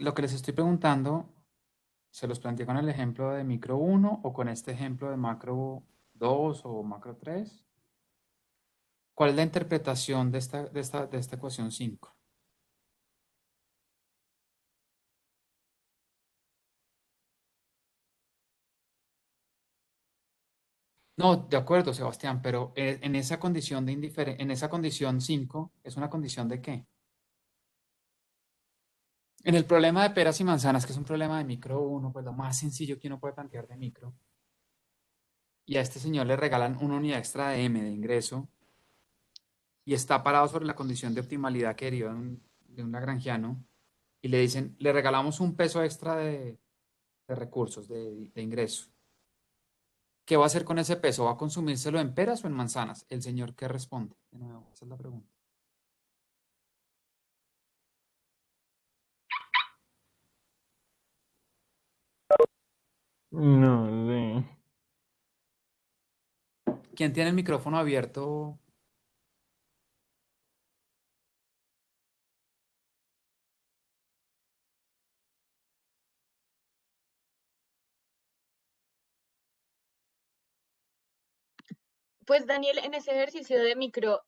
Lo que les estoy preguntando, se los planteé con el ejemplo de micro 1 o con este ejemplo de macro 2 o macro 3. ¿Cuál es la interpretación de esta ecuación 5? No, de acuerdo, Sebastián, pero en esa condición en esa condición 5, ¿es una condición de qué? En el problema de peras y manzanas, que es un problema de micro 1, pues lo más sencillo que uno puede plantear de micro, y a este señor le regalan una unidad extra de M de ingreso, y está parado sobre la condición de optimalidad que deriva de un lagrangiano, y le dicen, le regalamos un peso extra de recursos, de ingreso. ¿Qué va a hacer con ese peso? ¿Va a consumírselo en peras o en manzanas? El señor, ¿qué responde? De nuevo, esa es la pregunta. No sé. ¿Quién tiene el micrófono abierto? Pues Daniel, en ese ejercicio de micro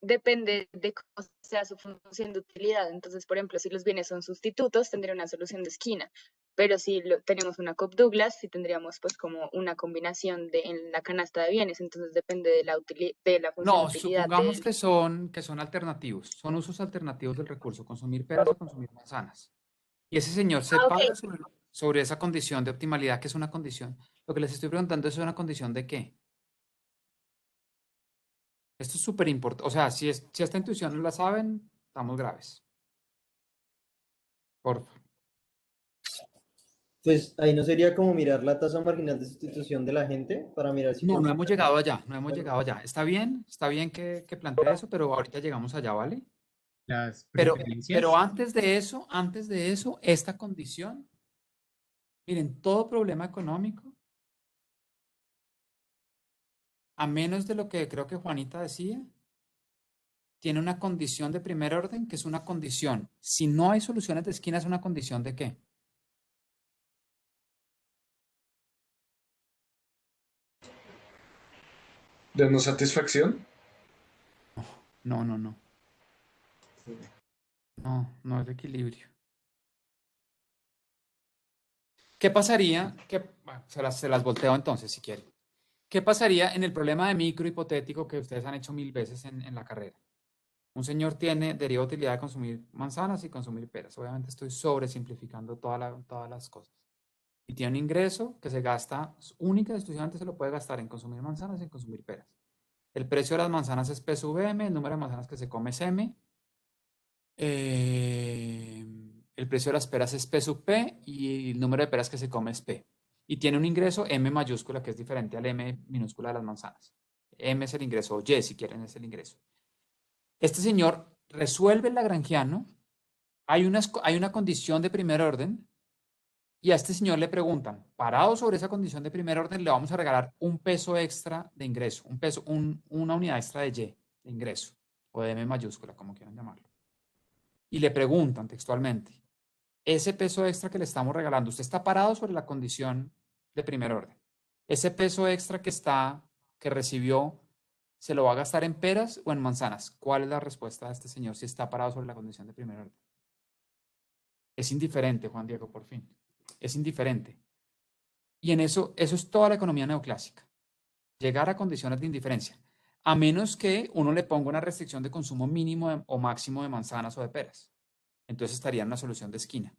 depende de cómo sea su función de utilidad. Entonces, por ejemplo, si los bienes son sustitutos, tendría una solución de esquina. Pero si tenemos una Cobb-Douglas, sí tendríamos pues como una combinación en la canasta de bienes. Entonces depende de la función de No, utilidad supongamos que son alternativos, son usos alternativos del recurso, consumir peras o consumir manzanas. Y ese señor se Ah, ok. para sobre esa condición de optimalidad, que es una condición. Lo que les estoy preguntando es una condición de qué. Esto es súper importante. O sea, si esta intuición no la saben, estamos graves. Por favor. Pues ahí no sería como mirar la tasa marginal de sustitución de la gente para mirar si No, no consume. hemos llegado allá, no hemos Bueno, llegado allá. Está bien que plantee eso, pero ahorita llegamos allá, ¿vale? Las Pero preferencias. antes de eso, esta condición, miren, todo problema económico, a menos de lo que creo que Juanita decía, tiene una condición de primer orden, que es una condición. Si no hay soluciones de esquina, es una condición de qué. ¿De no satisfacción? No, no, no. No, no es de equilibrio. ¿Qué pasaría? Bueno, se las volteo entonces, si quieren. ¿Qué pasaría en el problema de micro hipotético que ustedes han hecho 1000 veces en la carrera? Un señor tiene deriva utilidad de consumir manzanas y consumir peras. Obviamente estoy sobresimplificando todas las cosas. Y tiene un ingreso que se gasta única y exclusivamente se lo puede gastar en consumir manzanas y en consumir peras. El precio de las manzanas es P sub M, el número de manzanas que se come es M. El precio de las peras es P sub P y el número de peras que se come es P. Y tiene un ingreso M mayúscula que es diferente al M minúscula de las manzanas. M es el ingreso, o Y si quieren es el ingreso. Este señor resuelve el lagrangiano, hay una condición de primer orden y a este señor le preguntan, parado sobre esa condición de primer orden, le vamos a regalar un peso extra de ingreso, una unidad extra de Y de ingreso, o de M mayúscula, como quieran llamarlo. Y le preguntan textualmente, ese peso extra que le estamos regalando, usted está parado sobre la condición de primer orden. Ese peso extra que recibió, ¿se lo va a gastar en peras o en manzanas? ¿Cuál es la respuesta de este señor si está parado sobre la condición de primer orden? Es indiferente, Juan Diego, por fin. Es indiferente. Y en eso es toda la economía neoclásica. Llegar a condiciones de indiferencia. A menos que uno le ponga una restricción de consumo mínimo o máximo de manzanas o de peras. Entonces estaría en una solución de esquina.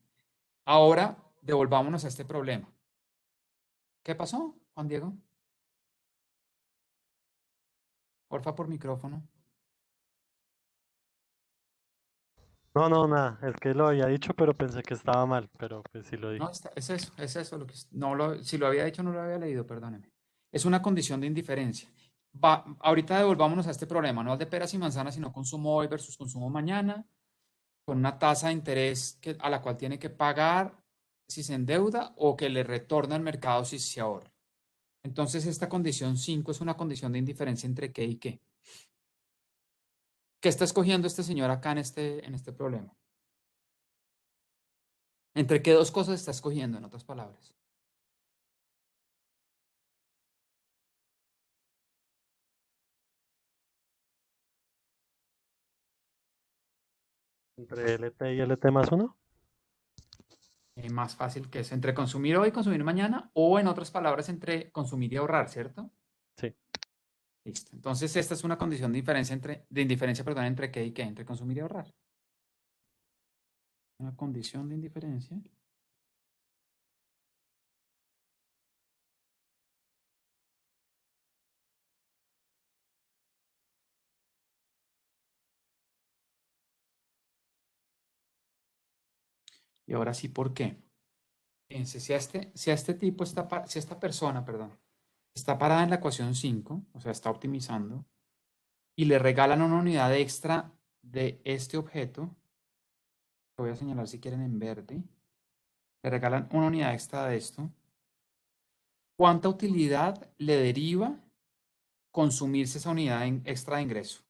Ahora, devolvámonos a este problema. ¿Qué pasó, Juan Diego? Porfa, por micrófono. No, no, nada, es que lo había dicho, pero pensé que estaba mal, pero pues sí lo No, dije. es eso. Si lo había dicho, no lo había leído, perdóneme. Es una condición de indiferencia. Ahorita devolvámonos a este problema, no al de peras y manzanas, sino consumo hoy versus consumo mañana, con una tasa de interés a la cual tiene que pagar si se endeuda o que le retorna al mercado si se ahorra. Entonces, esta condición 5 es una condición de indiferencia entre qué y qué. ¿Qué está escogiendo este señor acá en este problema? ¿Entre qué dos cosas está escogiendo, en otras palabras? Entre LT y LT más uno. Más fácil que es entre consumir hoy y consumir mañana, o en otras palabras, entre consumir y ahorrar, ¿cierto? Sí. Listo. Entonces, esta es una condición de indiferencia, perdón, entre qué y qué, entre consumir y ahorrar. Una condición de indiferencia. Y ahora sí, ¿por qué? Fíjense, si esta persona, perdón, está parada en la ecuación 5, o sea, está optimizando, y le regalan una unidad extra de este objeto, lo voy a señalar si quieren en verde, le regalan una unidad extra de esto, ¿cuánta utilidad le deriva consumirse esa unidad extra de ingreso?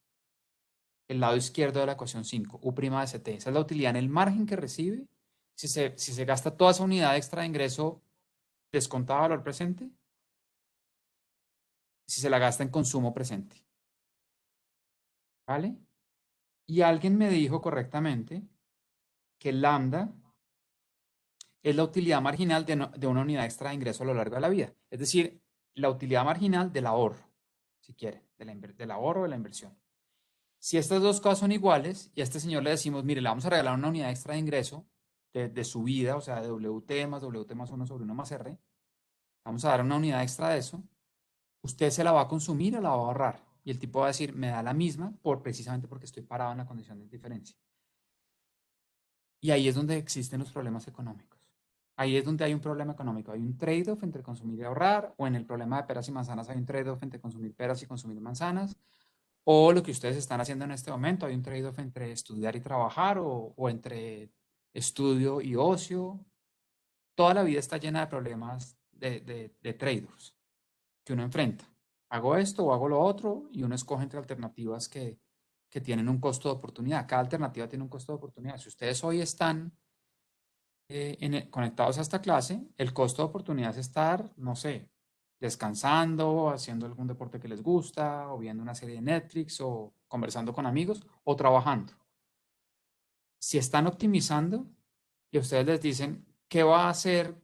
El lado izquierdo de la ecuación 5, U' de CT. Esa es la utilidad en el margen que recibe si se gasta toda esa unidad extra de ingreso descontada a valor presente, si se la gasta en consumo presente. ¿Vale? Y alguien me dijo correctamente que lambda es la utilidad marginal de una unidad extra de ingreso a lo largo de la vida. Es decir, la utilidad marginal del ahorro, si quiere, del ahorro o de la inversión. Si estas dos cosas son iguales y a este señor le decimos, mire, le vamos a regalar una unidad extra de ingreso de su vida, o sea, de WT más 1 sobre 1 más R, vamos a dar una unidad extra de eso, usted se la va a consumir o la va a ahorrar. Y el tipo va a decir, me da la misma precisamente porque estoy parado en la condición de diferencia. Y ahí es donde existen los problemas económicos. Ahí es donde hay un problema económico. Hay un trade-off entre consumir y ahorrar, o en el problema de peras y manzanas hay un trade-off entre consumir peras y consumir manzanas, o lo que ustedes están haciendo en este momento, hay un trade-off entre estudiar y trabajar, o entre estudio y ocio. Toda la vida está llena de problemas de trade-offs que uno enfrenta. Hago esto o hago lo otro, y uno escoge entre alternativas que tienen un costo de oportunidad. Cada alternativa tiene un costo de oportunidad. Si ustedes hoy están conectados a esta clase, el costo de oportunidad es estar, no sé, descansando, haciendo algún deporte que les gusta, o viendo una serie de Netflix, o conversando con amigos, o trabajando. Si están optimizando y ustedes les dicen, ¿qué va a hacer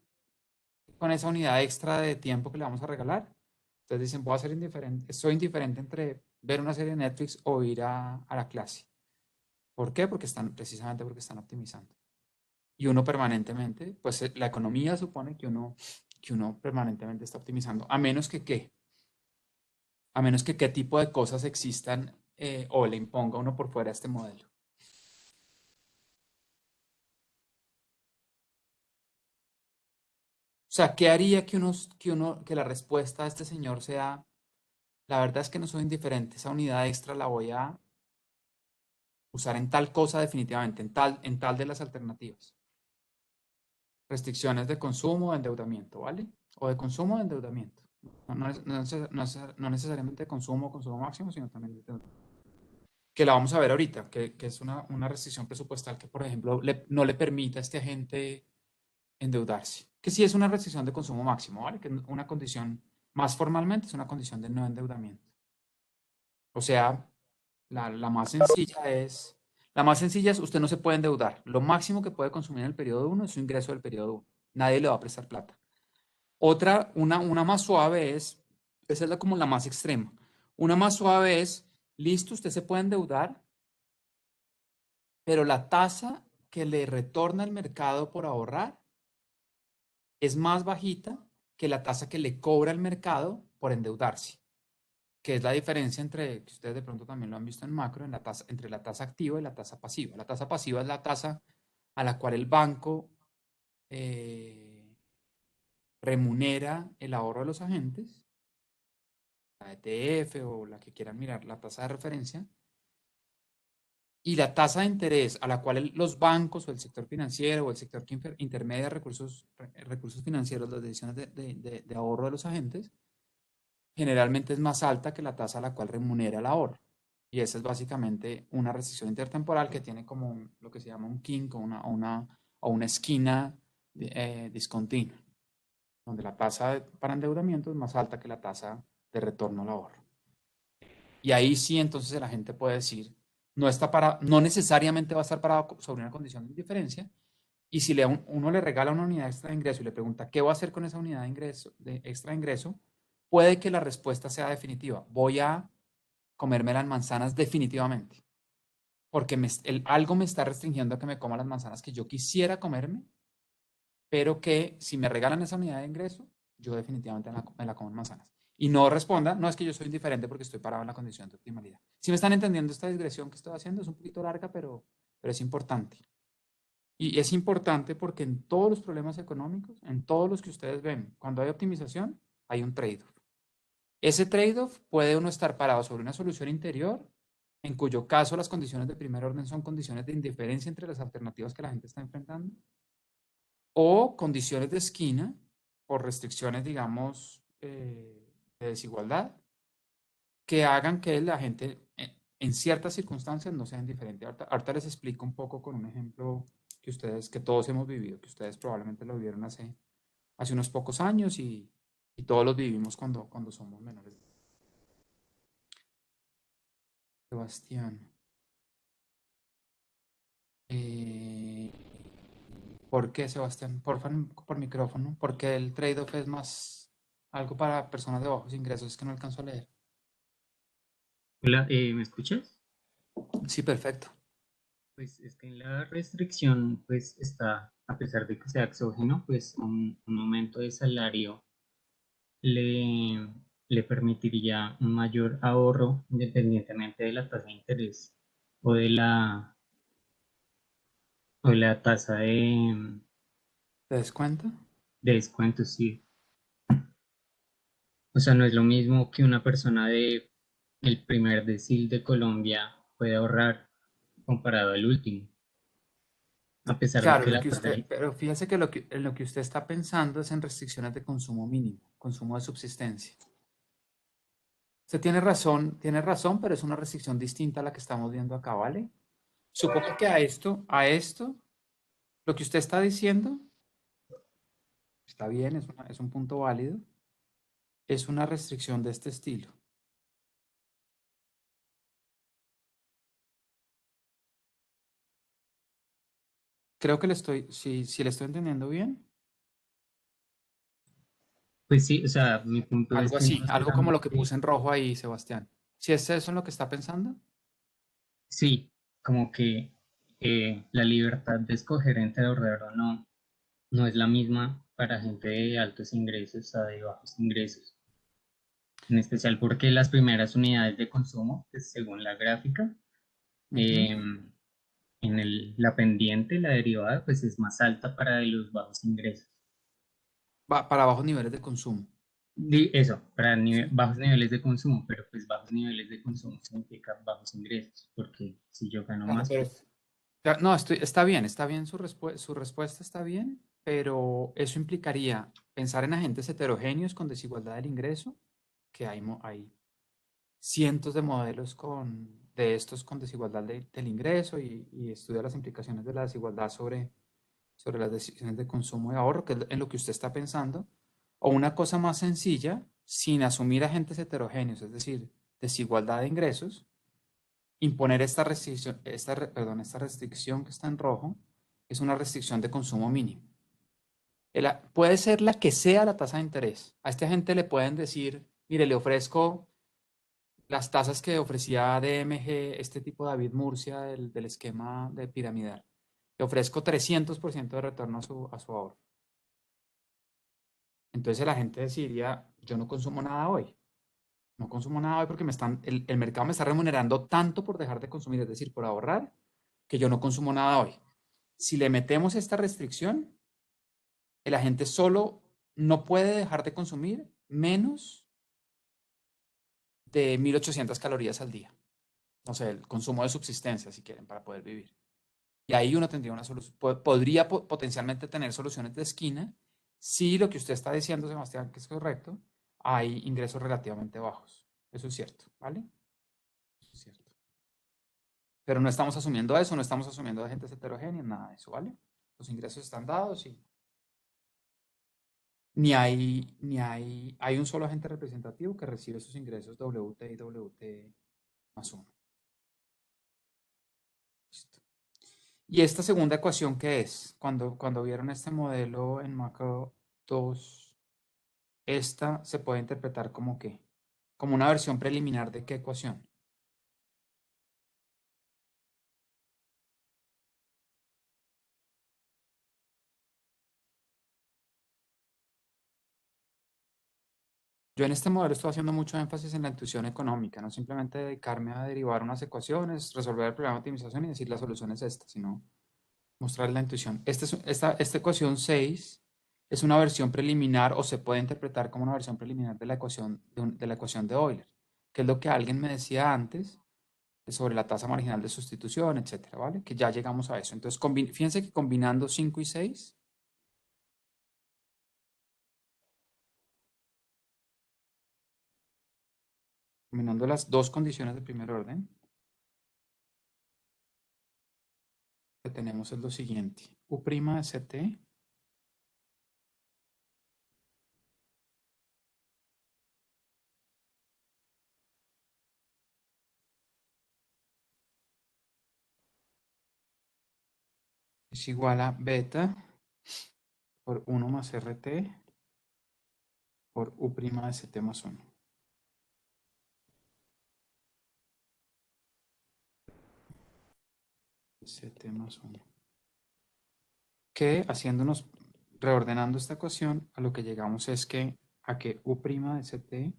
con esa unidad extra de tiempo que le vamos a regalar? Ustedes dicen, voy a ser indiferente, soy indiferente entre ver una serie de Netflix o ir a la clase. ¿Por qué? Precisamente porque están optimizando. Y uno permanentemente, pues la economía supone que uno permanentemente está optimizando, a menos que qué, a menos que qué tipo de cosas existan o le imponga uno por fuera este modelo. O sea, ¿qué haría que la respuesta a este señor sea, la verdad es que no soy indiferente, esa unidad extra la voy a usar en tal cosa definitivamente, en tal de las alternativas? Restricciones de consumo o endeudamiento, ¿vale? O de consumo o de endeudamiento. No necesariamente de consumo máximo, sino también de endeudamiento. Que la vamos a ver ahorita, que es una restricción presupuestal que, por ejemplo, no le permite a este agente endeudarse. Que sí es una restricción de consumo máximo, ¿vale? Que una condición, más formalmente, es una condición de no endeudamiento. O sea, la más sencilla es, usted no se puede endeudar. Lo máximo que puede consumir en el periodo 1 es su ingreso del periodo 1. Nadie le va a prestar plata. Otra, una más suave es, esa es como la más extrema. Una más suave es, listo, usted se puede endeudar, pero la tasa que le retorna el mercado por ahorrar es más bajita que la tasa que le cobra el mercado por endeudarse, que es la diferencia entre, que ustedes de pronto también lo han visto en macro, entre la tasa activa y la tasa pasiva. La tasa pasiva es la tasa a la cual el banco remunera el ahorro de los agentes, la ETF o la que quieran mirar, la tasa de referencia, y la tasa de interés a la cual los bancos o el sector financiero o el sector que intermedia recursos financieros, las decisiones de ahorro de los agentes, generalmente es más alta que la tasa a la cual remunera el ahorro. Y esa es básicamente una restricción intertemporal que tiene como lo que se llama un kink o una esquina discontinua, donde la tasa para endeudamiento es más alta que la tasa de retorno al ahorro. Y ahí sí, entonces la gente puede decir, no necesariamente va a estar parado sobre una condición de indiferencia. Y si uno le regala una unidad extra de ingreso y le pregunta, ¿qué va a hacer con esa unidad de extra de ingreso? Puede que la respuesta sea definitiva. Voy a comerme las manzanas definitivamente. Porque algo me está restringiendo a que me coma las manzanas que yo quisiera comerme, pero que si me regalan esa unidad de ingreso, yo definitivamente me la como en manzanas. Y no responda, no es que yo soy indiferente porque estoy parado en la condición de optimalidad. Si me están entendiendo esta digresión que estoy haciendo, es un poquito larga, pero es importante. Y es importante porque en todos los problemas económicos, en todos los que ustedes ven, cuando hay optimización, hay un trade-off. Ese trade-off puede uno estar parado sobre una solución interior, en cuyo caso las condiciones de primer orden son condiciones de indiferencia entre las alternativas que la gente está enfrentando, o condiciones de esquina por restricciones, digamos, de desigualdad, que hagan que la gente en ciertas circunstancias no sea indiferente. Ahorita les explico un poco con un ejemplo que todos hemos vivido, que ustedes probablemente lo vivieron hace unos pocos años y todos los vivimos cuando somos menores. Sebastián. ¿Por qué, Sebastián? Por micrófono. Porque el trade-off es más algo para personas de bajos ingresos. Es que no alcanzo a leer. Hola, ¿me escuchas? Sí, perfecto. Pues es que en la restricción, pues está, a pesar de que sea exógeno, pues un aumento de salario le permitiría un mayor ahorro independientemente de la tasa de interés o o la tasa ¿Te das cuenta? de descuento, sí. O sea, no es lo mismo que una persona de el primer decil de Colombia puede ahorrar comparado al último, a pesar de Claro, que la tasa de... pero fíjese que en lo que usted está pensando es en restricciones de consumo mínimo, consumo de subsistencia. Usted tiene razón, pero es una restricción distinta a la que estamos viendo acá, ¿vale? Supongo que a esto, lo que usted está diciendo, está bien, es un punto válido, es una restricción de este estilo. Creo que si le estoy entendiendo bien. Pues sí, o sea, mi punto es Algo que así, no algo como lo que solamente, puse en rojo ahí, Sebastián. ¿Si es eso en lo que está pensando? sí, como que la libertad de escoger entre ahorrar o no, no es la misma para gente de altos ingresos a de bajos ingresos. En especial porque las primeras unidades de consumo, pues, según la gráfica, Ujú. em, la pendiente, la derivada, pues es más alta para los bajos ingresos. Para bajos niveles de consumo. Eso, para ¿Sí? bajos niveles de consumo, pero pues bajos niveles de consumo significa bajos ingresos, porque si yo gano Claro, más, pero pues no, está bien, su respuesta está bien, pero eso implicaría pensar en agentes heterogéneos con desigualdad del ingreso, que hay cientos de modelos de estos con desigualdad del ingreso y estudia las implicaciones de la desigualdad sobre las decisiones de consumo y ahorro, que es en lo que usted está pensando, o una cosa más sencilla, sin asumir agentes heterogéneos, es decir, desigualdad de ingresos, imponer esta restricción que está en rojo, es una restricción de consumo mínimo. Puede ser la que sea la tasa de interés. A este agente le pueden decir, mire, le ofrezco las tasas que ofrecía DMG, este tipo David Murcia del esquema de piramidal. Le ofrezco 300% de retorno a su ahorro. Entonces la gente decidiría, yo no consumo nada hoy. No consumo nada hoy porque el mercado me está remunerando tanto por dejar de consumir, es decir, por ahorrar, que yo no consumo nada hoy. Si le metemos esta restricción, el agente solo no puede dejar de consumir menos de 1.800 calorías al día. No sé, el consumo de subsistencia, si quieren, para poder vivir. Y ahí uno tendría una solución, podría potencialmente tener soluciones de esquina si lo que usted está diciendo, Sebastián, que es correcto, hay ingresos relativamente bajos. Eso es cierto, ¿vale? Eso es cierto. Pero no estamos asumiendo eso, no estamos asumiendo agentes heterogéneos, nada de eso, ¿vale? Los ingresos están dados y hay un solo agente representativo que recibe esos ingresos WT y WT más uno. Listo. Y esta segunda ecuación, ¿qué es? Cuando vieron este modelo en Macro 2, esta se puede interpretar como qué? Como una versión preliminar de qué ecuación. Yo en este modelo estoy haciendo mucho énfasis en la intuición económica, no simplemente dedicarme a derivar unas ecuaciones, resolver el problema de optimización y decir la solución es esta, sino mostrar la intuición. Esta ecuación 6 es una versión preliminar o se puede interpretar como una versión preliminar de la ecuación de la ecuación de Euler, que es lo que alguien me decía antes sobre la tasa marginal de sustitución, etcétera, ¿vale? Que ya llegamos a eso. Entonces, fíjense que combinando 5 y 6, combinando las dos condiciones de primer orden, que tenemos es lo siguiente. U' de Ct es igual a beta por 1 más Rt por U' de Ct más 1. Ct más 1. Que reordenando esta ecuación, a lo que llegamos es que a que U' de Ct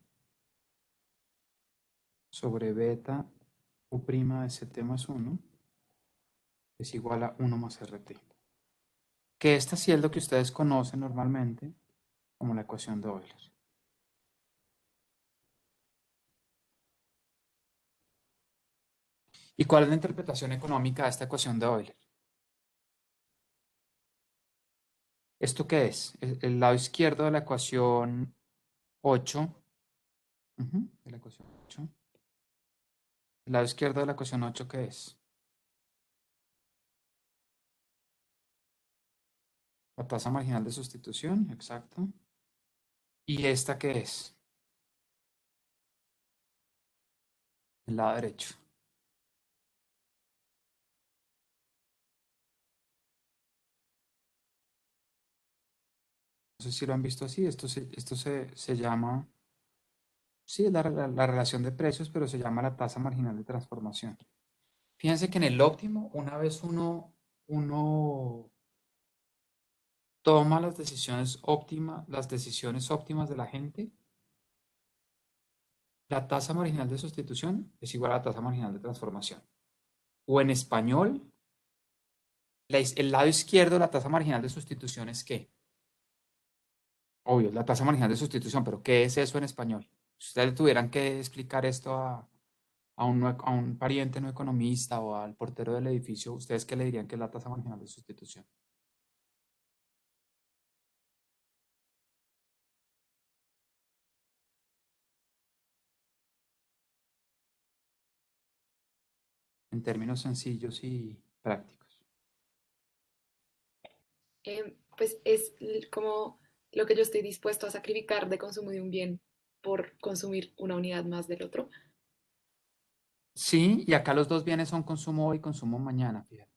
sobre beta U' de Ct más 1 es igual a 1 más Rt. Que esta sí es lo que ustedes conocen normalmente como la ecuación de Euler. ¿Y cuál es la interpretación económica de esta ecuación de Euler? ¿Esto qué es? El lado izquierdo de la ecuación 8. De la ecuación 8. El lado izquierdo de la ecuación 8, ¿qué es? La tasa marginal de sustitución, exacto. ¿Y esta qué es? el lado derecho. No sé si lo han visto así. Esto se llama, sí, es la relación de precios, pero se llama la tasa marginal de transformación. Fíjense que en el óptimo, una vez uno toma las decisiones óptimas de la gente, la tasa marginal de sustitución es igual a la tasa marginal de transformación. O en español, el lado izquierdo de la tasa marginal de sustitución es ¿qué? Obvio, la tasa marginal de sustitución, pero ¿qué es eso en español? Si ustedes tuvieran que explicar esto a un pariente no economista o al portero del edificio, ¿ustedes qué le dirían que es la tasa marginal de sustitución? En términos sencillos y prácticos. Pues es como lo que yo estoy dispuesto a sacrificar de consumo de un bien por consumir una unidad más del otro. Sí, y acá los dos bienes son consumo hoy y consumo mañana, fíjate.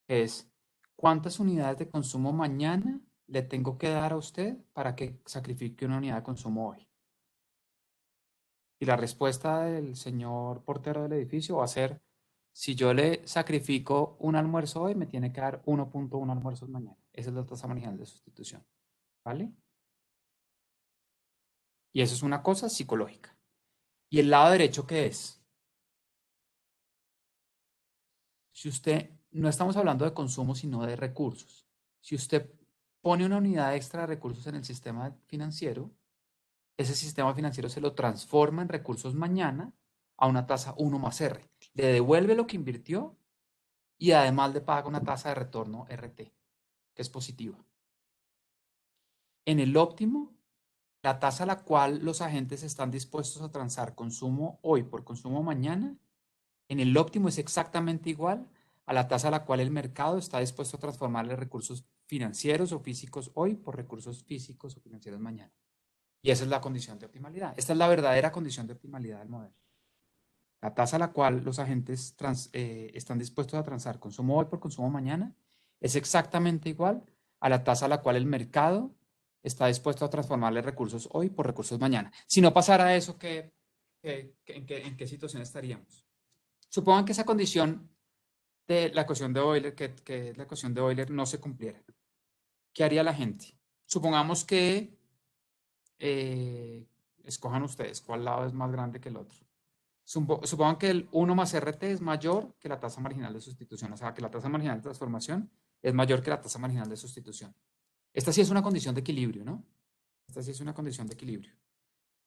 Es ¿cuántas unidades de consumo mañana le tengo que dar a usted para que sacrifique una unidad de consumo hoy? Y la respuesta del señor portero del edificio va a ser, si yo le sacrifico un almuerzo hoy, me tiene que dar 1.1 almuerzos mañana. Esa es la tasa marginal de sustitución. ¿Vale? Y eso es una cosa psicológica. ¿Y el lado derecho qué es? Si usted, no estamos hablando de consumo, sino de recursos. Si usted pone una unidad extra de recursos en el sistema financiero, ese sistema financiero se lo transforma en recursos mañana a una tasa 1 más R. Le devuelve lo que invirtió y además le paga una tasa de retorno RT, que es positiva. En el óptimo, la tasa a la cual los agentes están dispuestos a transar consumo hoy por consumo mañana, en el óptimo es exactamente igual a la tasa a la cual el mercado está dispuesto a transformarle recursos financieros o físicos hoy por recursos físicos o financieros mañana. Y esa es la condición de optimalidad. Esta es la verdadera condición de optimalidad del modelo. La tasa a la cual los agentes están dispuestos a transar consumo hoy por consumo mañana es exactamente igual a la tasa a la cual el mercado está dispuesto a transformarle recursos hoy por recursos mañana. Si no pasara eso, ¿en qué situación estaríamos? Supongan que esa condición de la ecuación de Euler, que es la ecuación de Euler, no se cumpliera. ¿Qué haría la gente? Supongamos que escojan ustedes cuál lado es más grande que el otro. Supongan que el 1 más RT es mayor que la tasa marginal de sustitución, o sea, que la tasa marginal de transformación es mayor que la tasa marginal de sustitución. Esta sí es una condición de equilibrio, ¿no? Esta sí es una condición de equilibrio.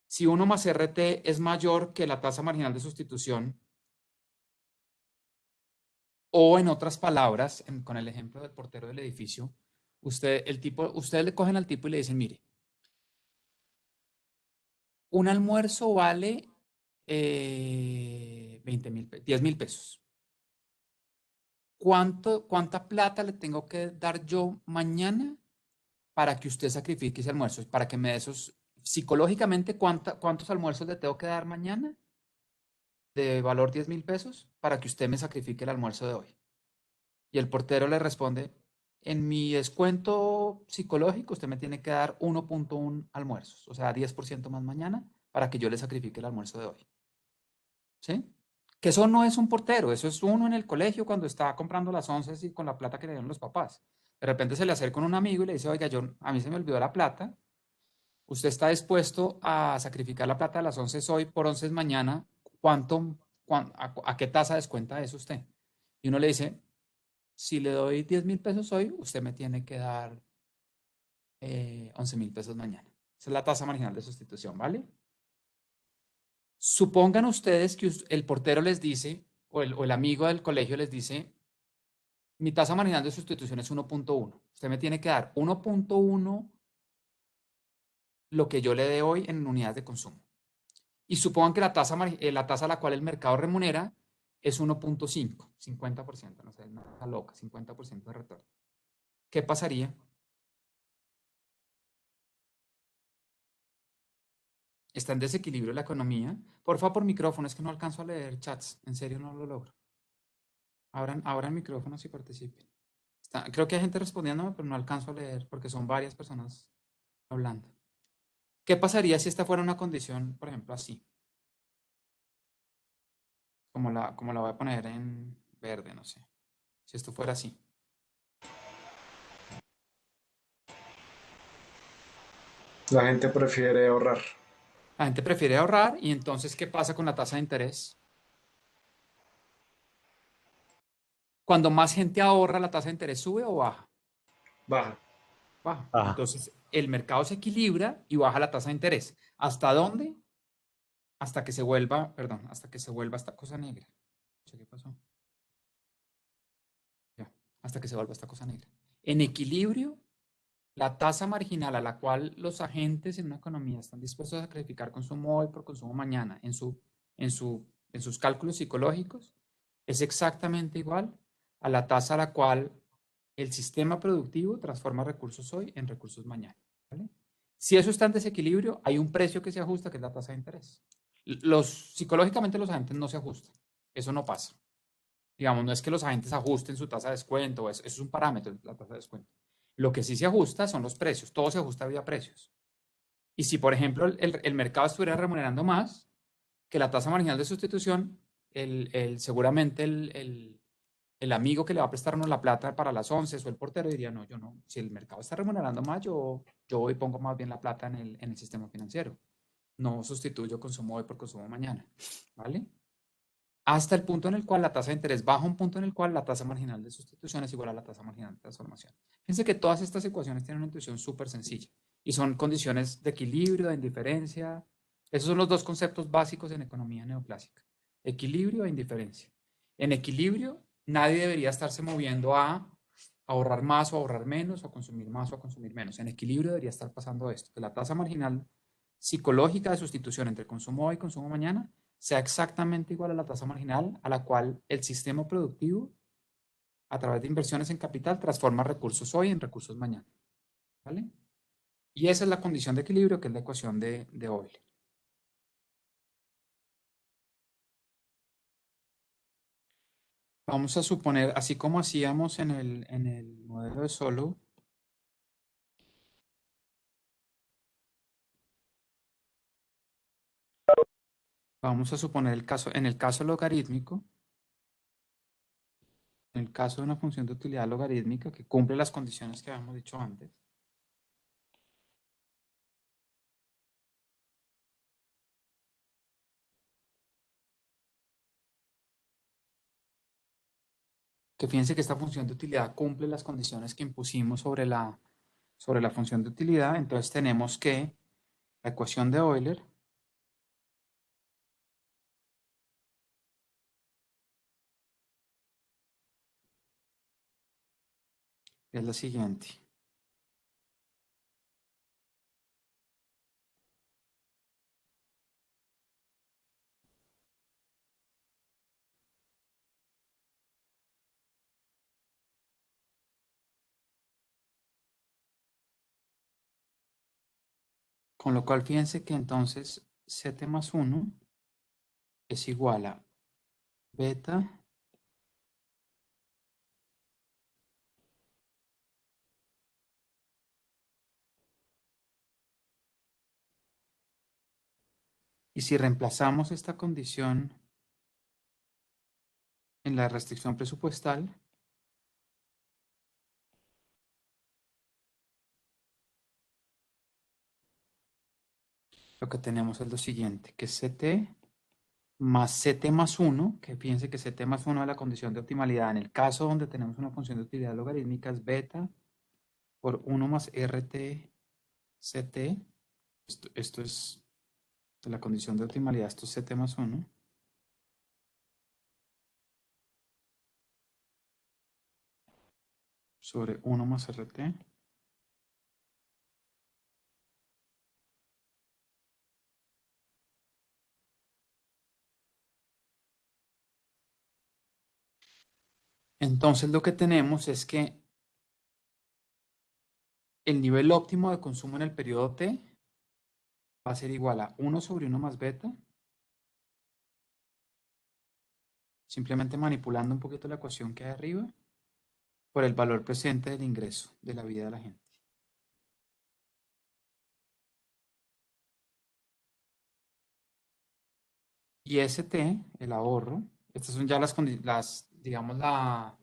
Si 1 más RT es mayor que la tasa marginal de sustitución, o en otras palabras, con el ejemplo del portero del edificio, ustedes le cogen al tipo y le dicen, mire, un almuerzo vale 10.000 pesos. ¿Cuánta plata le tengo que dar yo mañana para que usted sacrifique ese almuerzo? Para que me dé esos, psicológicamente, ¿cuántos almuerzos le tengo que dar mañana de valor 10.000 pesos para que usted me sacrifique el almuerzo de hoy? Y el portero le responde, en mi descuento psicológico usted me tiene que dar 1.1 almuerzos, o sea, 10% más mañana para que yo le sacrifique el almuerzo de hoy. ¿Sí? Que eso no es un portero, eso es uno en el colegio cuando está comprando las onces y con la plata que le dieron los papás. De repente se le acerca un amigo y le dice, oiga, a mí se me olvidó la plata, ¿usted está dispuesto a sacrificar la plata de las onces hoy por onces mañana? ¿A qué tasa descuenta eso usted? Y uno le dice, si le doy 10.000 pesos hoy, usted me tiene que dar 11.000 pesos mañana. Esa es la tasa marginal de sustitución, ¿vale? Supongan ustedes que el portero les dice, o el amigo del colegio les dice, mi tasa marginal de sustitución es 1.1. Usted me tiene que dar 1.1 lo que yo le dé hoy en unidades de consumo. Y supongan que la tasa a la cual el mercado remunera es 1.5, 50%, no sé, una loca, 50% de retorno. ¿Qué pasaría? está en desequilibrio la economía. Porfa, por micrófono, es que no alcanzo a leer chats. En serio, no lo logro. Abran micrófonos y participen. Creo que hay gente respondiéndome, pero no alcanzo a leer porque son varias personas hablando. ¿Qué pasaría si esta fuera una condición, por ejemplo, así? Como la voy a poner en verde, no sé. Si esto fuera así. La gente prefiere ahorrar. La gente prefiere ahorrar y entonces, ¿qué pasa con la tasa de interés? Cuando más gente ahorra, ¿la tasa de interés sube o baja? Baja. Baja. Baja. Entonces, el mercado se equilibra y baja la tasa de interés. ¿Hasta dónde? Hasta que se vuelva, perdón, hasta que se vuelva esta cosa negra. ¿Qué pasó? Ya, hasta que se vuelva esta cosa negra. En equilibrio, la tasa marginal a la cual los agentes en una economía están dispuestos a sacrificar consumo hoy por consumo mañana en sus cálculos psicológicos es exactamente igual a la tasa a la cual el sistema productivo transforma recursos hoy en recursos mañana. ¿Vale? Si eso está en desequilibrio, hay un precio que se ajusta, que es la tasa de interés. Psicológicamente los agentes no se ajustan. Eso no pasa. Digamos, no es que los agentes ajusten su tasa de descuento, eso es un parámetro, la tasa de descuento. Lo que sí se ajusta son los precios, todo se ajusta vía precios. Y si, por ejemplo, el mercado estuviera remunerando más que la tasa marginal de sustitución, seguramente el amigo que le va a prestarnos la plata para las 11 o el portero diría, no, yo no, si el mercado está remunerando más, yo hoy pongo más bien la plata en el sistema financiero. No sustituyo consumo hoy por consumo mañana, ¿vale? Hasta el punto en el cual la tasa de interés baja un punto en el cual la tasa marginal de sustitución es igual a la tasa marginal de transformación. Fíjense que todas estas ecuaciones tienen una intuición súper sencilla y son condiciones de equilibrio, de indiferencia. Esos son los dos conceptos básicos en economía neoclásica. Equilibrio e indiferencia. En equilibrio, nadie debería estarse moviendo a ahorrar más o ahorrar menos, o a consumir más o a consumir menos. En equilibrio debería estar pasando esto, que la tasa marginal psicológica de sustitución entre consumo hoy y consumo mañana sea exactamente igual a la tasa marginal a la cual el sistema productivo, a través de inversiones en capital, transforma recursos hoy en recursos mañana. ¿Vale? Y esa es la condición de equilibrio, que es la ecuación de Euler. Vamos a suponer, así como hacíamos en el modelo de Solow, vamos a suponer en el caso logarítmico, en el caso de una función de utilidad logarítmica que cumple las condiciones que habíamos dicho antes, que fíjense que esta función de utilidad cumple las condiciones que impusimos sobre la función de utilidad, entonces tenemos que la ecuación de Euler es la siguiente. Con lo cual, fíjense que entonces Ct más 1 es igual a beta y si reemplazamos esta condición en la restricción presupuestal, lo que tenemos es lo siguiente, que Ct más Ct más 1, que fíjense que Ct más 1 es la condición de optimalidad. En el caso donde tenemos una función de utilidad logarítmica es beta por 1 más RT Ct. Esto es la condición de optimalidad, esto es Ct más 1. Sobre 1 más RT. Entonces lo que tenemos es que el nivel óptimo de consumo en el periodo T va a ser igual a 1 sobre 1 más beta. Simplemente manipulando un poquito la ecuación que hay arriba por el valor presente del ingreso de la vida de la gente. Y ST, el ahorro, estas son ya digamos, la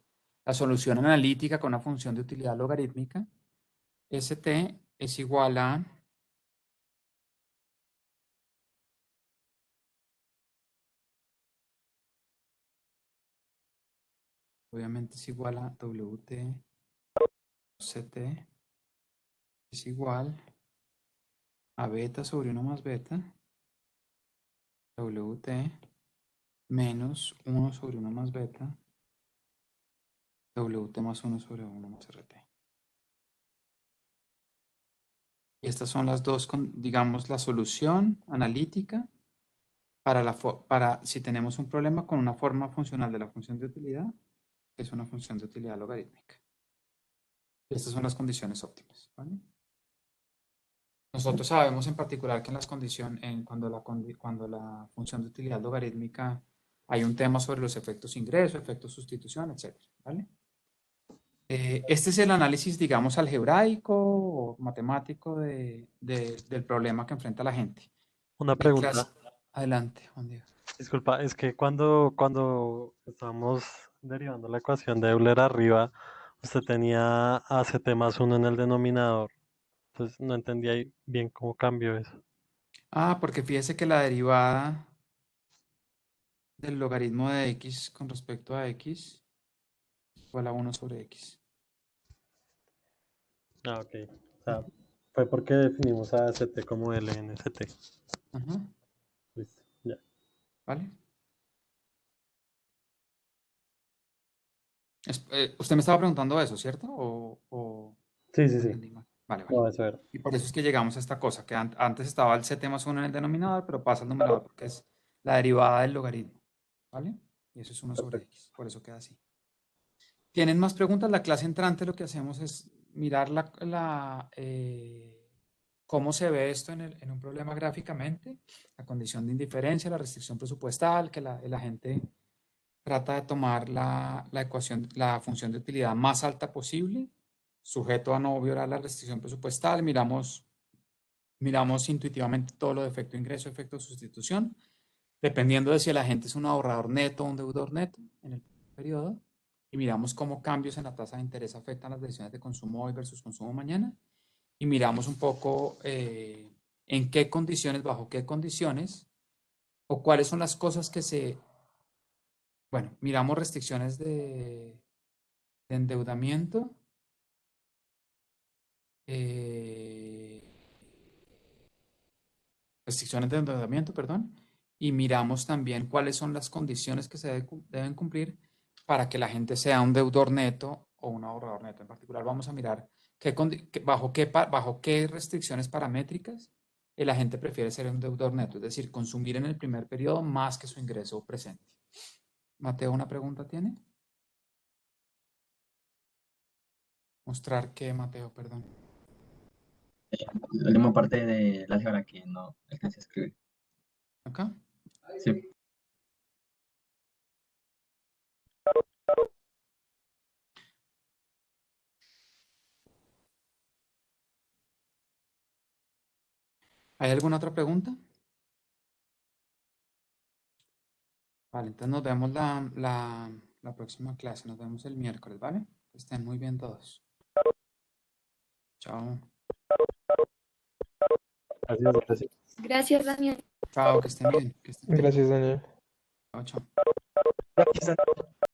solución analítica con una función de utilidad logarítmica. ST es igual a obviamente es igual a WT CT es igual a beta sobre 1 más beta WT menos 1 sobre 1 más beta WT más 1 sobre 1 más RT. Y estas son las dos, digamos, la solución analítica para si tenemos un problema con una forma funcional de la función de utilidad, que es una función de utilidad logarítmica. Estas son las condiciones óptimas, ¿vale? Nosotros sabemos en particular que en las condiciones, cuando la función de utilidad logarítmica hay un tema sobre los efectos ingreso, efectos sustitución, etc. ¿Vale? Este es el análisis, digamos, algebraico o matemático del problema que enfrenta la gente. Una En pregunta. clase- Adelante, Juan Diego. Disculpa, es que cuando estábamos derivando la ecuación de Euler arriba, usted tenía ACT más 1 en el denominador. Entonces no entendía ahí bien cómo cambió eso. Porque fíjese que la derivada del logaritmo de x con respecto a x es igual a 1 sobre x. Ah, ok. O sea, fue porque definimos a ACT como LNST. Ajá. Listo, ya. ¿Vale? Usted me estaba preguntando eso, ¿cierto? Sí, no sí. entendí mal. Vale. No, eso era. Y por eso es que llegamos a esta cosa, que antes estaba el CT más 1 en el denominador, pero pasa al numerador porque es la derivada del logaritmo. ¿Vale? Y eso es 1 sobre x. Por eso queda así. ¿Tienen más preguntas? La clase entrante lo que hacemos es mirar cómo se ve esto en un problema gráficamente, la condición de indiferencia, la restricción presupuestal, que la gente trata de tomar la función de utilidad más alta posible, sujeto a no violar la restricción presupuestal. Miramos intuitivamente todo lo de efecto ingreso, efecto sustitución, dependiendo de si el agente es un ahorrador neto o un deudor neto en el periodo. Y miramos cómo cambios en la tasa de interés afectan las decisiones de consumo hoy versus consumo mañana. Y miramos un poco en qué condiciones, bajo qué condiciones, o cuáles son las cosas que miramos restricciones de endeudamiento, perdón, y miramos también cuáles son las condiciones que se deben cumplir para que la gente sea un deudor neto o un ahorrador neto. En particular, vamos a mirar bajo qué restricciones paramétricas el agente prefiere ser un deudor neto, es decir, consumir en el primer periodo más que su ingreso presente. Mateo, ¿una pregunta tiene? Mostrar qué, Mateo, perdón. La última parte de la álgebra que no alcancé a escribir. ¿Acá? Sí. ¿Hay alguna otra pregunta? Vale, entonces nos vemos la próxima clase. Nos vemos el miércoles, ¿vale? Que estén muy bien todos. Chao. Gracias. Gracias, Daniel. Chao, que estén bien. Gracias, Daniel. Chao, chao. Gracias, Daniel.